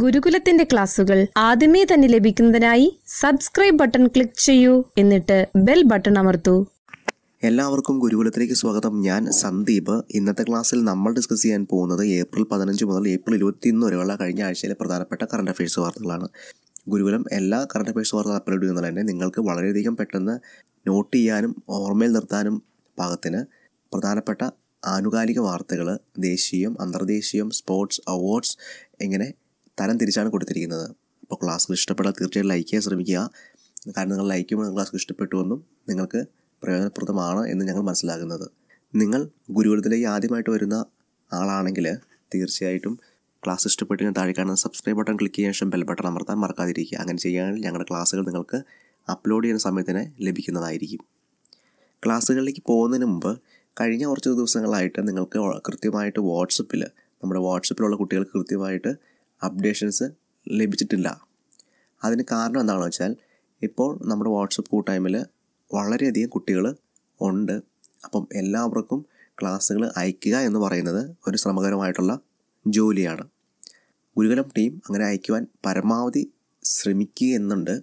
ഗുരുകുലത്തിന്റെ ക്ലാസുകൾ ആദ്യമേ തന്നെ ലഭിക്കുന്നതിനായി സബ്സ്ക്രൈബ് ബട്ടൺ ക്ലിക്ക് ചെയ്യൂ, എന്നിട്ട് ബെൽ ബട്ടൺ അമർത്തൂ. എല്ലാവർക്കും ഗുരുകുലത്തിലേക്ക് സ്വാഗതം. ഞാൻ സന്ദീപ്. ഇന്നത്തെ ക്ലാസ്സിൽ നമ്മൾ ഡിസ്കസ് ചെയ്യാൻ പോകുന്നത് ഏപ്രിൽ 15 മുതൽ ഏപ്രിൽ 21 വരെയുള്ള കഴിഞ്ഞ ആഴ്ചയിലെ പ്രധാനപ്പെട്ട കറണ്ട് അഫയേഴ്സ് വാർത്തകളാണ്. ഗുരുകുലം എല്ലാ കറണ്ട് അഫയേഴ്സ് വാർത്തകൾ അപ്ലോഡ് ചെയ്യുന്നത് തന്നെ നിങ്ങൾക്ക് വളരെയധികം പെട്ടെന്ന് നോട്ട് ചെയ്യാനും ഓർമ്മയിൽ നിർത്താനും പാകത്തിന് പ്രധാനപ്പെട്ട ആനുകാലിക വാർത്തകൾ, ദേശീയം, അന്തർദേശീയം, സ്പോർട്സ്, അവാർഡ്സ് ഇങ്ങനെ തരം തിരിച്ചാണ് കൊടുത്തിരിക്കുന്നത്. അപ്പോൾ ക്ലാസ്സുകൾ ഇഷ്ടപ്പെട്ടാൽ തീർച്ചയായും ലൈക്ക് ചെയ്യാൻ ശ്രമിക്കുക. കാരണം നിങ്ങൾ ലൈക്ക് ചെയ്യുമ്പോൾ ക്ലാസ്സുകൾ ഇഷ്ടപ്പെട്ടുവെന്നും നിങ്ങൾക്ക് പ്രയോജനപ്രദമാണ് എന്ന് ഞങ്ങൾ മനസ്സിലാക്കുന്നത്. നിങ്ങൾ ഗുരുകുലത്തിലേക്ക് ആദ്യമായിട്ട് വരുന്ന ആളാണെങ്കിൽ തീർച്ചയായിട്ടും ക്ലാസ് ഇഷ്ടപ്പെട്ടിന് താഴെ കാണുന്ന സബ്സ്ക്രൈബ് ബട്ടൺ ക്ലിക്ക് ചെയ്യാൻ ശേഷം ബെൽ ബട്ടൺ അമർത്താൻ മറക്കാതിരിക്കുക. അങ്ങനെ ചെയ്യുകയാണെങ്കിൽ ഞങ്ങളുടെ ക്ലാസ്സുകൾ നിങ്ങൾക്ക് അപ്ലോഡ് ചെയ്യുന്ന സമയത്തിന് ലഭിക്കുന്നതായിരിക്കും. ക്ലാസ്സുകളിലേക്ക് പോകുന്നതിന് മുമ്പ് കഴിഞ്ഞ കുറച്ച് ദിവസങ്ങളായിട്ട് നിങ്ങൾക്ക് കൃത്യമായിട്ട് നമ്മുടെ വാട്സപ്പിലുള്ള കുട്ടികൾക്ക് കൃത്യമായിട്ട് അപ്ഡേഷൻസ് ലഭിച്ചിട്ടില്ല. അതിന് കാരണം എന്താണെന്ന് വെച്ചാൽ ഇപ്പോൾ നമ്മുടെ വാട്സപ്പ് കൂട്ടായ്മയിൽ വളരെയധികം കുട്ടികൾ ഉണ്ട്. അപ്പം എല്ലാവർക്കും ക്ലാസ്സുകൾ അയക്കുക എന്ന് പറയുന്നത് ഒരു ശ്രമകരമായിട്ടുള്ള ജോലിയാണ്. ഗുരുകുലം ടീം അങ്ങനെ അയക്കുവാൻ പരമാവധി ശ്രമിക്കുന്നുണ്ട്.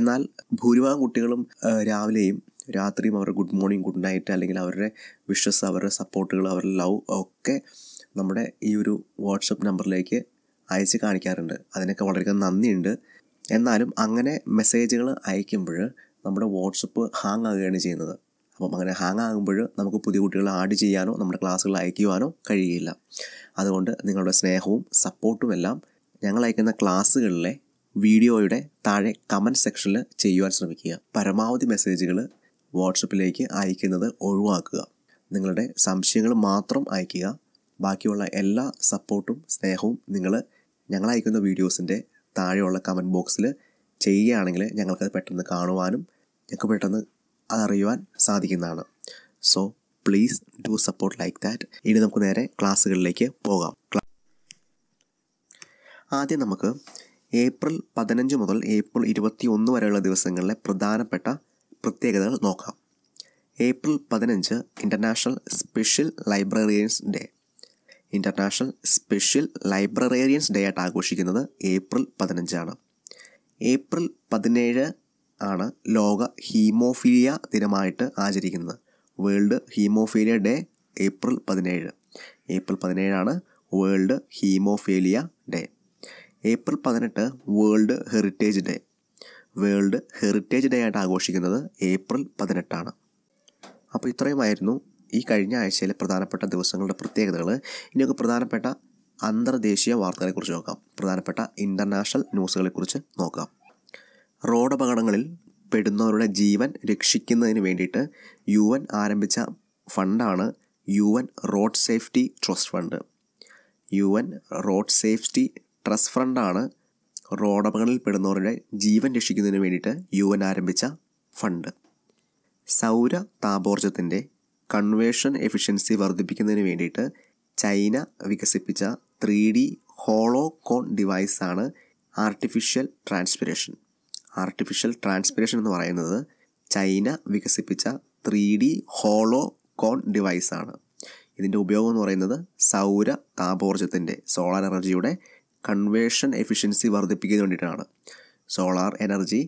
എന്നാൽ ഭൂരിഭാഗം കുട്ടികളും രാവിലെയും രാത്രിയും അവരുടെ ഗുഡ് മോർണിംഗ്, ഗുഡ് നൈറ്റ്, അല്ലെങ്കിൽ അവരുടെ വിഷസ്, അവരുടെ സപ്പോർട്ടുകൾ, അവരുടെ ലവ് ഒക്കെ നമ്മുടെ ഈ ഒരു വാട്സപ്പ് നമ്പറിലേക്ക് അയച്ച് കാണിക്കാറുണ്ട്. അതിനൊക്കെ വളരെയധികം നന്ദിയുണ്ട്. എന്നാലും അങ്ങനെ മെസ്സേജുകൾ അയക്കുമ്പോൾ നമ്മുടെ വാട്സപ്പ് ഹാങ് ആകുകയാണ് ചെയ്യുന്നത്. അപ്പം അങ്ങനെ ഹാങ് ആകുമ്പോൾ നമുക്ക് പുതിയ കുട്ടികളെ ആഡ് ചെയ്യാനോ നമ്മുടെ ക്ലാസ്സുകൾ അയക്കുവാനോ കഴിയില്ല. അതുകൊണ്ട് നിങ്ങളുടെ സ്നേഹവും സപ്പോർട്ടും എല്ലാം ഞങ്ങൾ അയക്കുന്ന ക്ലാസ്സുകളിലെ വീഡിയോയുടെ താഴെ കമൻറ്റ് സെക്ഷനിൽ ചെയ്യുവാൻ ശ്രമിക്കുക. പരമാവധി മെസ്സേജുകൾ വാട്സപ്പിലേക്ക് അയക്കുന്നത് ഒഴിവാക്കുക. നിങ്ങളുടെ സംശയങ്ങൾ മാത്രം അയക്കുക. ബാക്കിയുള്ള എല്ലാ സപ്പോർട്ടും സ്നേഹവും ഞങ്ങൾ അയക്കുന്ന വീഡിയോസിൻ്റെ താഴെയുള്ള കമൻറ്റ് ബോക്സിൽ ചെയ്യുകയാണെങ്കിൽ ഞങ്ങൾക്കത് പെട്ടെന്ന് കാണുവാനും ഞങ്ങൾക്ക് പെട്ടെന്ന് അതറിയുവാൻ സാധിക്കുന്നതാണ്. So please do support like that. ഇനി നമുക്ക് നേരെ ക്ലാസ്സുകളിലേക്ക് പോകാം. ആദ്യം നമുക്ക് ഏപ്രിൽ 15 മുതൽ ഏപ്രിൽ 21 വരെയുള്ള ദിവസങ്ങളിലെ പ്രധാനപ്പെട്ട പ്രത്യേകതകൾ നോക്കാം. April 15 international special librarians day. International special librarians day ആയിട്ട് ആഘോഷിക്കുന്നത് ഏപ്രിൽ 15 ഏപ്രിൽ 17 ആണ് ലോക ഹീമോഫീലിയ ദിനമായിട്ട് ആചരിക്കുന്നത്. World haemophilia day April 17. April 17 world haemophilia day. April 18 world heritage day. World heritage day ആയിട്ട് ആഘോഷിക്കുന്നത് ഏപ്രിൽ 18. അപ്പോൾ ഇത്രയുമായിരുന്നു ഈ കഴിഞ്ഞ ആഴ്ചയിലെ പ്രധാനപ്പെട്ട ദിവസങ്ങളുടെ പ്രത്യേകതകൾ. ഇനി നമുക്ക് പ്രധാനപ്പെട്ട അന്തർദേശീയ വാർത്തകളെക്കുറിച്ച് നോക്കാം. പ്രധാനപ്പെട്ട ഇൻ്റർനാഷണൽ ന്യൂസുകളെക്കുറിച്ച് നോക്കാം. റോഡപകടങ്ങളിൽ പെടുന്നവരുടെ ജീവൻ രക്ഷിക്കുന്നതിന് വേണ്ടിയിട്ട് UN ആരംഭിച്ച ഫണ്ടാണ് UN road safety trust fund. UN road safety trust ഫണ്ടാണ് റോഡപകടങ്ങളിൽ പെടുന്നവരുടെ ജീവൻ രക്ഷിക്കുന്നതിന് വേണ്ടിയിട്ട് UN ആരംഭിച്ച ഫണ്ട്. സൗര താപോർജ്ജത്തിൻ്റെ കൺവേർഷൻ എഫിഷ്യൻസി വർദ്ധിപ്പിക്കുന്നതിന് വേണ്ടിയിട്ട് ചൈന വികസിപ്പിച്ച 3D ഹോളോകോൺ ഡിവൈസാണ് ആർട്ടിഫിഷ്യൽ ട്രാൻസ്പിരേഷൻ. ആർട്ടിഫിഷ്യൽ ട്രാൻസ്പിരേഷൻ എന്ന് പറയുന്നത് ചൈന വികസിപ്പിച്ച 3D ഹോളോകോൺ ഡിവൈസാണ്. ഇതിൻ്റെ ഉപയോഗം എന്ന് പറയുന്നത് സൗര താപോർജ്ജത്തിൻ്റെ, സോളാർ എനർജിയുടെ കൺവേർഷൻ എഫിഷ്യൻസി വർദ്ധിപ്പിക്കുന്നതിന് വേണ്ടിയിട്ടാണ്. സോളാർ എനർജി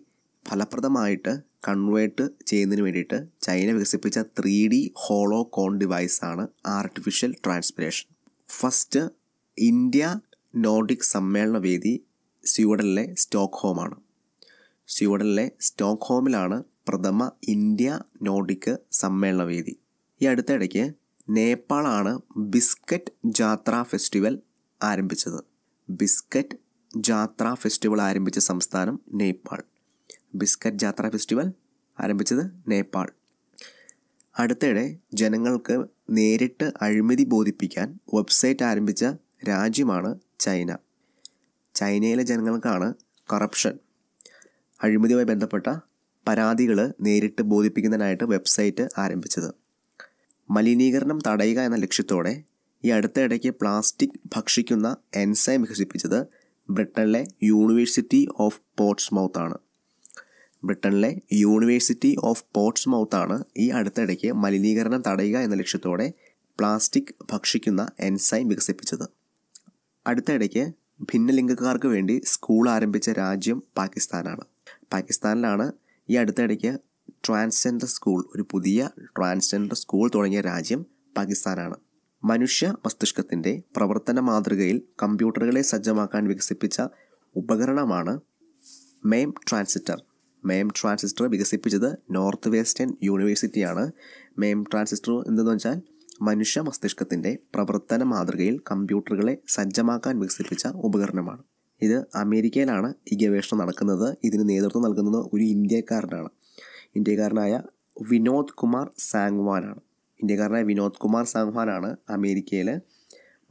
ഫലപ്രദമായിട്ട് കൺവേർട്ട് ചെയ്യുന്നതിന് വേണ്ടിയിട്ട് ചൈന വികസിപ്പിച്ച 3D ഹോളോകോൺ ഡിവൈസാണ് artificial transpiration. First India Nordic സമ്മേളന വേദി സ്വീഡനിലെ സ്റ്റോക്ക്ഹോമാണ്. സ്വീഡനിലെ സ്റ്റോക്ക്ഹോമിലാണ് പ്രഥമ ഇന്ത്യ നോർഡിക് സമ്മേളന വേദി. ഈ അടുത്തിടയ്ക്ക് നേപ്പാളാണ് ബിസ്ക്കറ്റ് ജാത്രാ ഫെസ്റ്റിവൽ ആരംഭിച്ചത്. ബിസ്ക്കറ്റ് ജാത്രാ ഫെസ്റ്റിവൽ ആരംഭിച്ച സംസ്ഥാനം നേപ്പാൾ. ബിസ്ക്കറ്റ് ജാത്രാ ഫെസ്റ്റിവൽ ആരംഭിച്ചത് നേപ്പാൾ. അടുത്തിടെ ജനങ്ങൾക്ക് നേരിട്ട് അഴിമതി ബോധിപ്പിക്കാൻ വെബ്സൈറ്റ് ആരംഭിച്ച രാജ്യമാണ് ചൈന. ചൈനയിലെ ജനങ്ങൾക്കാണ് കറപ്ഷൻ, അഴിമതിയുമായി ബന്ധപ്പെട്ട പരാതികൾ നേരിട്ട് ബോധിപ്പിക്കുന്നതിനായിട്ട് വെബ്സൈറ്റ് ആരംഭിച്ചത്. മലിനീകരണം തടയുക എന്ന ലക്ഷ്യത്തോടെ ഈ അടുത്തിടയ്ക്ക് പ്ലാസ്റ്റിക് ഭക്ഷിക്കുന്ന എൻസൈം വികസിപ്പിച്ചത് ബ്രിട്ടനിലെ യൂണിവേഴ്സിറ്റി ഓഫ് പോർട്സ്മൗത്താണ്. ബ്രിട്ടനിലെ യൂണിവേഴ്സിറ്റി ഓഫ് പോർട്സ്മൗത്താണ് ഈ അടുത്തിടയ്ക്ക് മലിനീകരണം തടയുക എന്ന ലക്ഷ്യത്തോടെ പ്ലാസ്റ്റിക് ഭക്ഷിക്കുന്ന എൻസൈം വികസിപ്പിച്ചത്. അടുത്തിടയ്ക്ക് ഭിന്നലിംഗക്കാർക്ക് വേണ്ടി സ്കൂൾ ആരംഭിച്ച രാജ്യം പാകിസ്ഥാനാണ്. പാകിസ്ഥാനിലാണ് ഈ അടുത്തിടയ്ക്ക് ട്രാൻസ്ജെൻഡർ സ്കൂൾ, ഒരു പുതിയ ട്രാൻസ്ജെൻഡർ സ്കൂൾ തുടങ്ങിയ രാജ്യം പാകിസ്ഥാനാണ്. മനുഷ്യ മസ്തിഷ്കത്തിൻ്റെ പ്രവർത്തന മാതൃകയിൽ കമ്പ്യൂട്ടറുകളെ സജ്ജമാക്കാൻ വികസിപ്പിച്ച ഉപകരണമാണ് മെം ട്രാൻസിസ്റ്റർ. മെം ട്രാൻസിസ്റ്റർ വികസിപ്പിച്ചത് നോർത്ത് വെസ്റ്റേൺ യൂണിവേഴ്സിറ്റിയാണ്. മെം ട്രാൻസിസ്റ്റർ എന്തെന്ന് വെച്ചാൽ മനുഷ്യ മസ്തിഷ്കത്തിൻ്റെ പ്രവർത്തന മാതൃകയിൽ കമ്പ്യൂട്ടറുകളെ സജ്ജമാക്കാൻ വികസിപ്പിച്ച ഉപകരണമാണ്. ഇത് അമേരിക്കയിലാണ് ഈ ഗവേഷണം നടക്കുന്നത്. ഇതിന് നേതൃത്വം നൽകുന്നത് ഒരു ഇന്ത്യക്കാരനായ വിനോദ് കുമാർ സാങ്വാനാണ്. അമേരിക്കയിൽ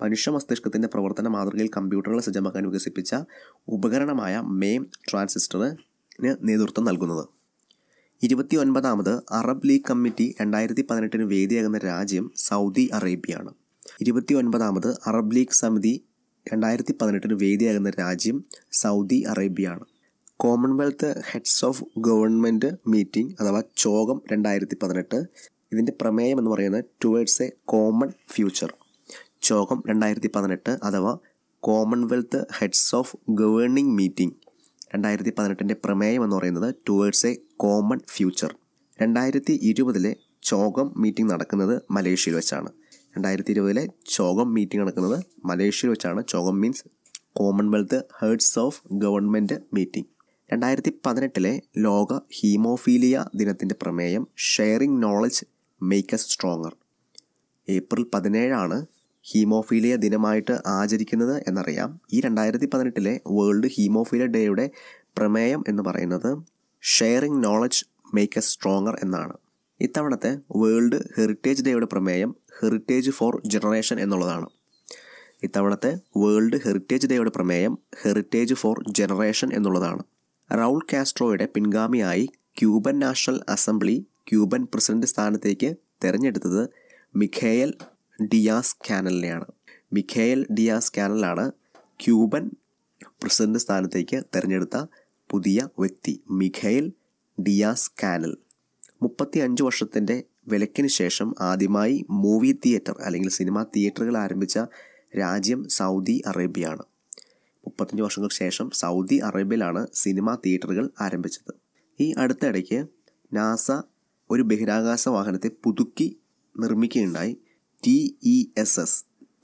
മനുഷ്യ മസ്തിഷ്കത്തിൻ്റെ പ്രവർത്തന മാതൃകയിൽ കമ്പ്യൂട്ടറുകളെ സജ്ജമാക്കാൻ വികസിപ്പിച്ച ഉപകരണമായ മെം ട്രാൻസിസ്റ്ററിന് നേതൃത്വം നൽകുന്നത്. 29ാമത് അറബ് ലീഗ് കമ്മിറ്റി 2018 വേദിയാകുന്ന രാജ്യം സൗദി അറേബ്യയാണ്. 29ാമത് അറബ് ലീഗ് സമിതി 2018 വേദിയാകുന്ന രാജ്യം സൗദി അറേബ്യയാണ്. Commonwealth heads of government meeting അഥവാ ചോഗം 2018, ഇതിൻ്റെ പ്രമേയം എന്ന് പറയുന്നത് towards a common future. CHOGM 2018 അഥവാ Commonwealth heads of governing meeting 2018 പ്രമേയം എന്ന് പറയുന്നത് towards a common future. 2020 CHOGM meeting നടക്കുന്നത് മലേഷ്യയിൽ വെച്ചാണ്. 2020 ചോഗം മീറ്റിംഗ് നടക്കുന്നത് മലേഷ്യയിൽ വെച്ചാണ്. CHOGM means Commonwealth heads of government meeting. 2018 ലോക ഹീമോഫീലിയ ദിനത്തിൻ്റെ പ്രമേയം sharing knowledge make us stronger. April 17 haemophilia ദിനമായിട്ട് ആചരിക്കുന്നത് എന്നറിയാം. ഈ 2018 വേൾഡ് ഹീമോഫീലിയ ഡേയുടെ പ്രമേയം എന്ന് പറയുന്നത് sharing knowledge make us stronger എന്നാണ്. ഇത്തവണത്തെ വേൾഡ് ഹെറിറ്റേജ് ഡേയുടെ പ്രമേയം ഹെറിറ്റേജ് ഫോർ ജനറേഷൻ എന്നുള്ളതാണ്. റൗൾ കാസ്ട്രോയുടെ പിൻഗാമിയായി Cuban national assembly Cuban president സ്ഥാനത്തേക്ക് തിരഞ്ഞെടുത്തത് മിഖേൽ ഡിയാസ് കാനലാണ് ക്യൂബൻ പ്രസിഡന്റ് സ്ഥാനത്തേക്ക് തിരഞ്ഞെടുത്ത പുതിയ വ്യക്തി. മിഖേൽ ഡിയാസ് കാനൽ 35 വർഷത്തിൻ്റെ വിലക്കിന് ശേഷം ആദ്യമായി മൂവി തിയേറ്റർ അല്ലെങ്കിൽ സിനിമാ തിയേറ്ററുകൾ ആരംഭിച്ച രാജ്യം സൗദി അറേബ്യയാണ്. 35 വർഷങ്ങൾക്ക് ശേഷം സൗദി അറേബ്യയിലാണ് സിനിമാ തിയേറ്ററുകൾ ആരംഭിച്ചത്. ഈ അടുത്തിടയ്ക്ക് നാസ ഒരു ബഹിരാകാശ വാഹനത്തെ പുതുക്കി നിർമ്മിക്കുകയുണ്ടായി.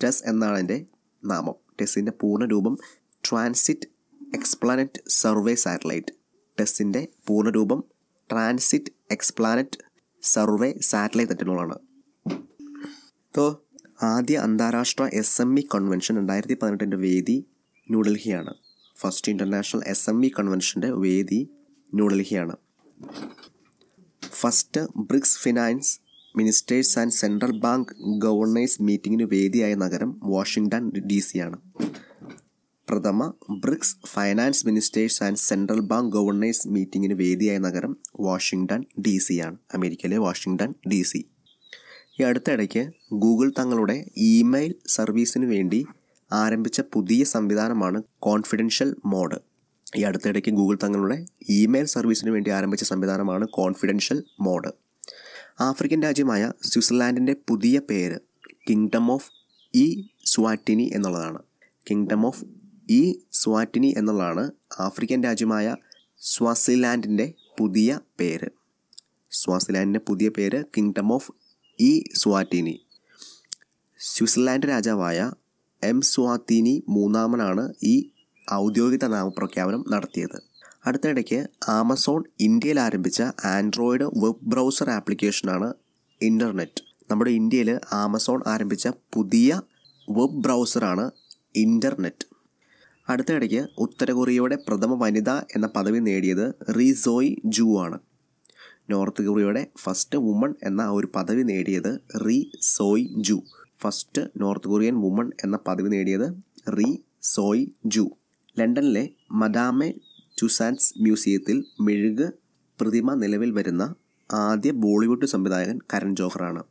ടെസ് എന്നാണ് അതിൻ്റെ നാമം. ടെസ്സിൻ്റെ പൂർണ്ണരൂപം ട്രാൻസിറ്റ് എക്സ്പ്ലാനറ്റ് സർവേ സാറ്റലൈറ്റ്. ടെസ്സിൻ്റെ പൂർണ്ണരൂപം ട്രാൻസിറ്റ് എക്സ്പ്ലാനറ്റ് സർവേ സാറ്റലൈറ്റ് എന്നുള്ളതാണ്. ആദ്യ അന്താരാഷ്ട്ര SME കൺവെൻഷൻ 2018 വേദി ന്യൂഡൽഹിയാണ്. ഫസ്റ്റ് ഇൻ്റർനാഷണൽ SME കൺവെൻഷൻ്റെ വേദി ന്യൂഡൽഹിയാണ്. First BRICS finance ministers and central bank governors മീറ്റിങ്ങിന് വേദിയായ നഗരം വാഷിംഗ്ടൺ DC ആണ്. പ്രഥമ BRICS finance ministers and central bank governors മീറ്റിങ്ങിന് വേദിയായ നഗരം വാഷിംഗ്ടൺ DC ആണ്. അമേരിക്കയിലെ വാഷിംഗ്ടൺ DC. ഈ അടുത്തിടയ്ക്ക് ഗൂഗിൾ തങ്ങളുടെ ഇമെയിൽ സർവീസിന് വേണ്ടി ആരംഭിച്ച പുതിയ സംവിധാനമാണ് കോൺഫിഡൻഷ്യൽ മോഡ്. ആഫ്രിക്കൻ രാജ്യമായ സ്വിറ്റ്സർലാൻഡിൻ്റെ പുതിയ പേര് കിങ്ഡം ഓഫ് സ്വാറ്റിനി എന്നുള്ളതാണ്. ആഫ്രിക്കൻ രാജ്യമായ സ്വാസിലാൻഡിൻ്റെ പുതിയ പേര്. Kingdom of സ്വാറ്റിനി. സ്വിറ്റ്സർലാൻഡ് രാജാവായ സ്വാത്തിനി മൂന്നാമനാണ് ഈ ഔദ്യോഗിക നാമപ്രഖ്യാപനം നടത്തിയത്. അടുത്തിടയ്ക്ക് ആമസോൺ ഇന്ത്യയിൽ ആരംഭിച്ച ആൻഡ്രോയിഡ് വെബ് ബ്രൗസർ ആപ്ലിക്കേഷനാണ് ഇൻ്റർനെറ്റ്. നമ്മുടെ ഇന്ത്യയിൽ ആമസോൺ ആരംഭിച്ച പുതിയ വെബ് ബ്രൗസറാണ് ഇൻ്റർനെറ്റ്. അടുത്തിടയ്ക്ക് ഉത്തര കൊറിയയുടെ പ്രഥമ വനിത എന്ന പദവി നേടിയത് റീ സോയ് ജു ആണ്. നോർത്ത് കൊറിയയുടെ ഫസ്റ്റ് വുമൺ എന്ന ഒരു പദവി നേടിയത് Ri Sol Ju. First north Korean woman എന്ന പദവി നേടിയത് റീ സോയ് ജു. ലണ്ടനിലെ മഡാമെ ടുസാൻസ് മ്യൂസിയത്തിൽ മെഴുക് പ്രതിമ നിലവിൽ വരുന്ന ആദ്യ ബോളിവുഡ് സംവിധായകൻ കരൺ ജോഹറാണ്.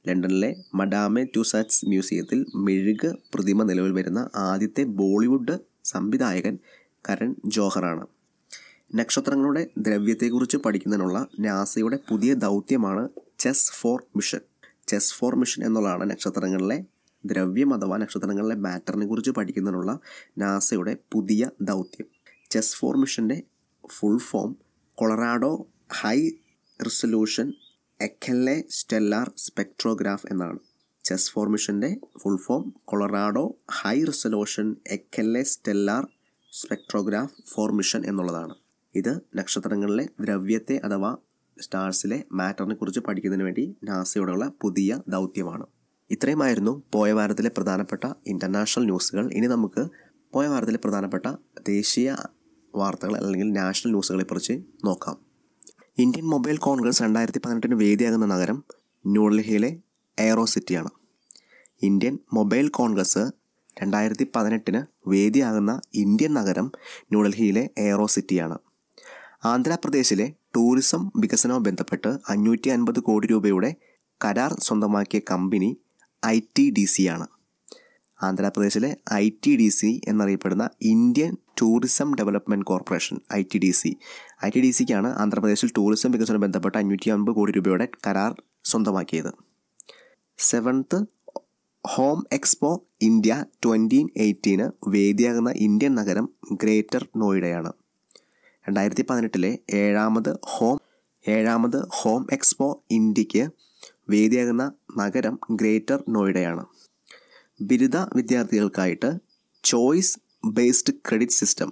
ലണ്ടനിലെ മഡാമെ ടുസാൻസ് മ്യൂസിയത്തിൽ മെഴുക് പ്രതിമ നിലവിൽ വരുന്ന ആദ്യത്തെ ബോളിവുഡ് സംവിധായകൻ കരൺ ജോഹറാണ്. നക്ഷത്രങ്ങളുടെ ദ്രവ്യത്തെക്കുറിച്ച് പഠിക്കുന്നതിനുള്ള നാസയുടെ പുതിയ ദൗത്യമാണ് ചെസ് ഫോർ മിഷൻ. എന്നുള്ളതാണ് നക്ഷത്രങ്ങളിലെ ദ്രവ്യം അഥവാ നക്ഷത്രങ്ങളിലെ മാറ്ററിനെ കുറിച്ച് പഠിക്കുന്നതിനുള്ള നാസയുടെ പുതിയ ദൗത്യം. ചെസ് ഫോർ മിഷൻ്റെ full form Colorado high resolution echelle stellar spectrograph എന്നാണ്. ചെസ് ഫോർ മിഷൻ്റെ full form Colorado high resolution echelle stellar spectrograph four mission എന്നുള്ളതാണ്. ഇത് നക്ഷത്രങ്ങളിലെ ദ്രവ്യത്തെ അഥവാ സ്റ്റാർസിലെ മാറ്ററിനെ കുറിച്ച് പഠിക്കുന്നതിന് വേണ്ടി നാസയോടുള്ള പുതിയ ദൗത്യമാണ്. ഇത്രയുമായിരുന്നു പോയ വാരത്തിലെ പ്രധാനപ്പെട്ട ഇൻ്റർനാഷണൽ ന്യൂസുകൾ. ഇനി നമുക്ക് പോയ വാരത്തിലെ പ്രധാനപ്പെട്ട ദേശീയ വാർത്തകൾ അല്ലെങ്കിൽ നാഷണൽ ന്യൂസുകളെക്കുറിച്ച് നോക്കാം. ഇന്ത്യൻ മൊബൈൽ കോൺഗ്രസ് 2018 വേദിയാകുന്ന നഗരം ന്യൂഡൽഹിയിലെ എയ്റോ സിറ്റിയാണ്. ഇന്ത്യൻ മൊബൈൽ കോൺഗ്രസ് 2018 വേദിയാകുന്ന ഇന്ത്യൻ നഗരം ന്യൂഡൽഹിയിലെ എയ്റോ സിറ്റിയാണ്. ആന്ധ്രാപ്രദേശിലെ ടൂറിസം വികസനവുമായി ബന്ധപ്പെട്ട് 550 കോടി രൂപയുടെ കരാർ സ്വന്തമാക്കിയ കമ്പനി ITDC ആണ്. ആന്ധ്രാപ്രദേശിലെ ITDC എന്നറിയപ്പെടുന്ന ഇന്ത്യൻ ടൂറിസം ഡെവലപ്മെൻറ്റ് കോർപ്പറേഷൻ ITDCക്കാണ് ആന്ധ്രാപ്രദേശിൽ ടൂറിസം വികസനവുമായി ബന്ധപ്പെട്ട് 550 കോടി രൂപയുടെ കരാർ സ്വന്തമാക്കിയത്. 7th ഹോം എക്സ്പോ ഇന്ത്യ 2018 വേദിയാകുന്ന ഇന്ത്യൻ നഗരം ഗ്രേറ്റർ നോയിഡയാണ്. 2018 ഏഴാമത് ഹോം എക്സ്പോ ഇന്ത്യക്ക് വേദിയാകുന്ന നഗരം ഗ്രേറ്റർ നോയിഡയാണ്. ബിരുദ വിദ്യാർത്ഥികൾക്കായിട്ട് choice based credit system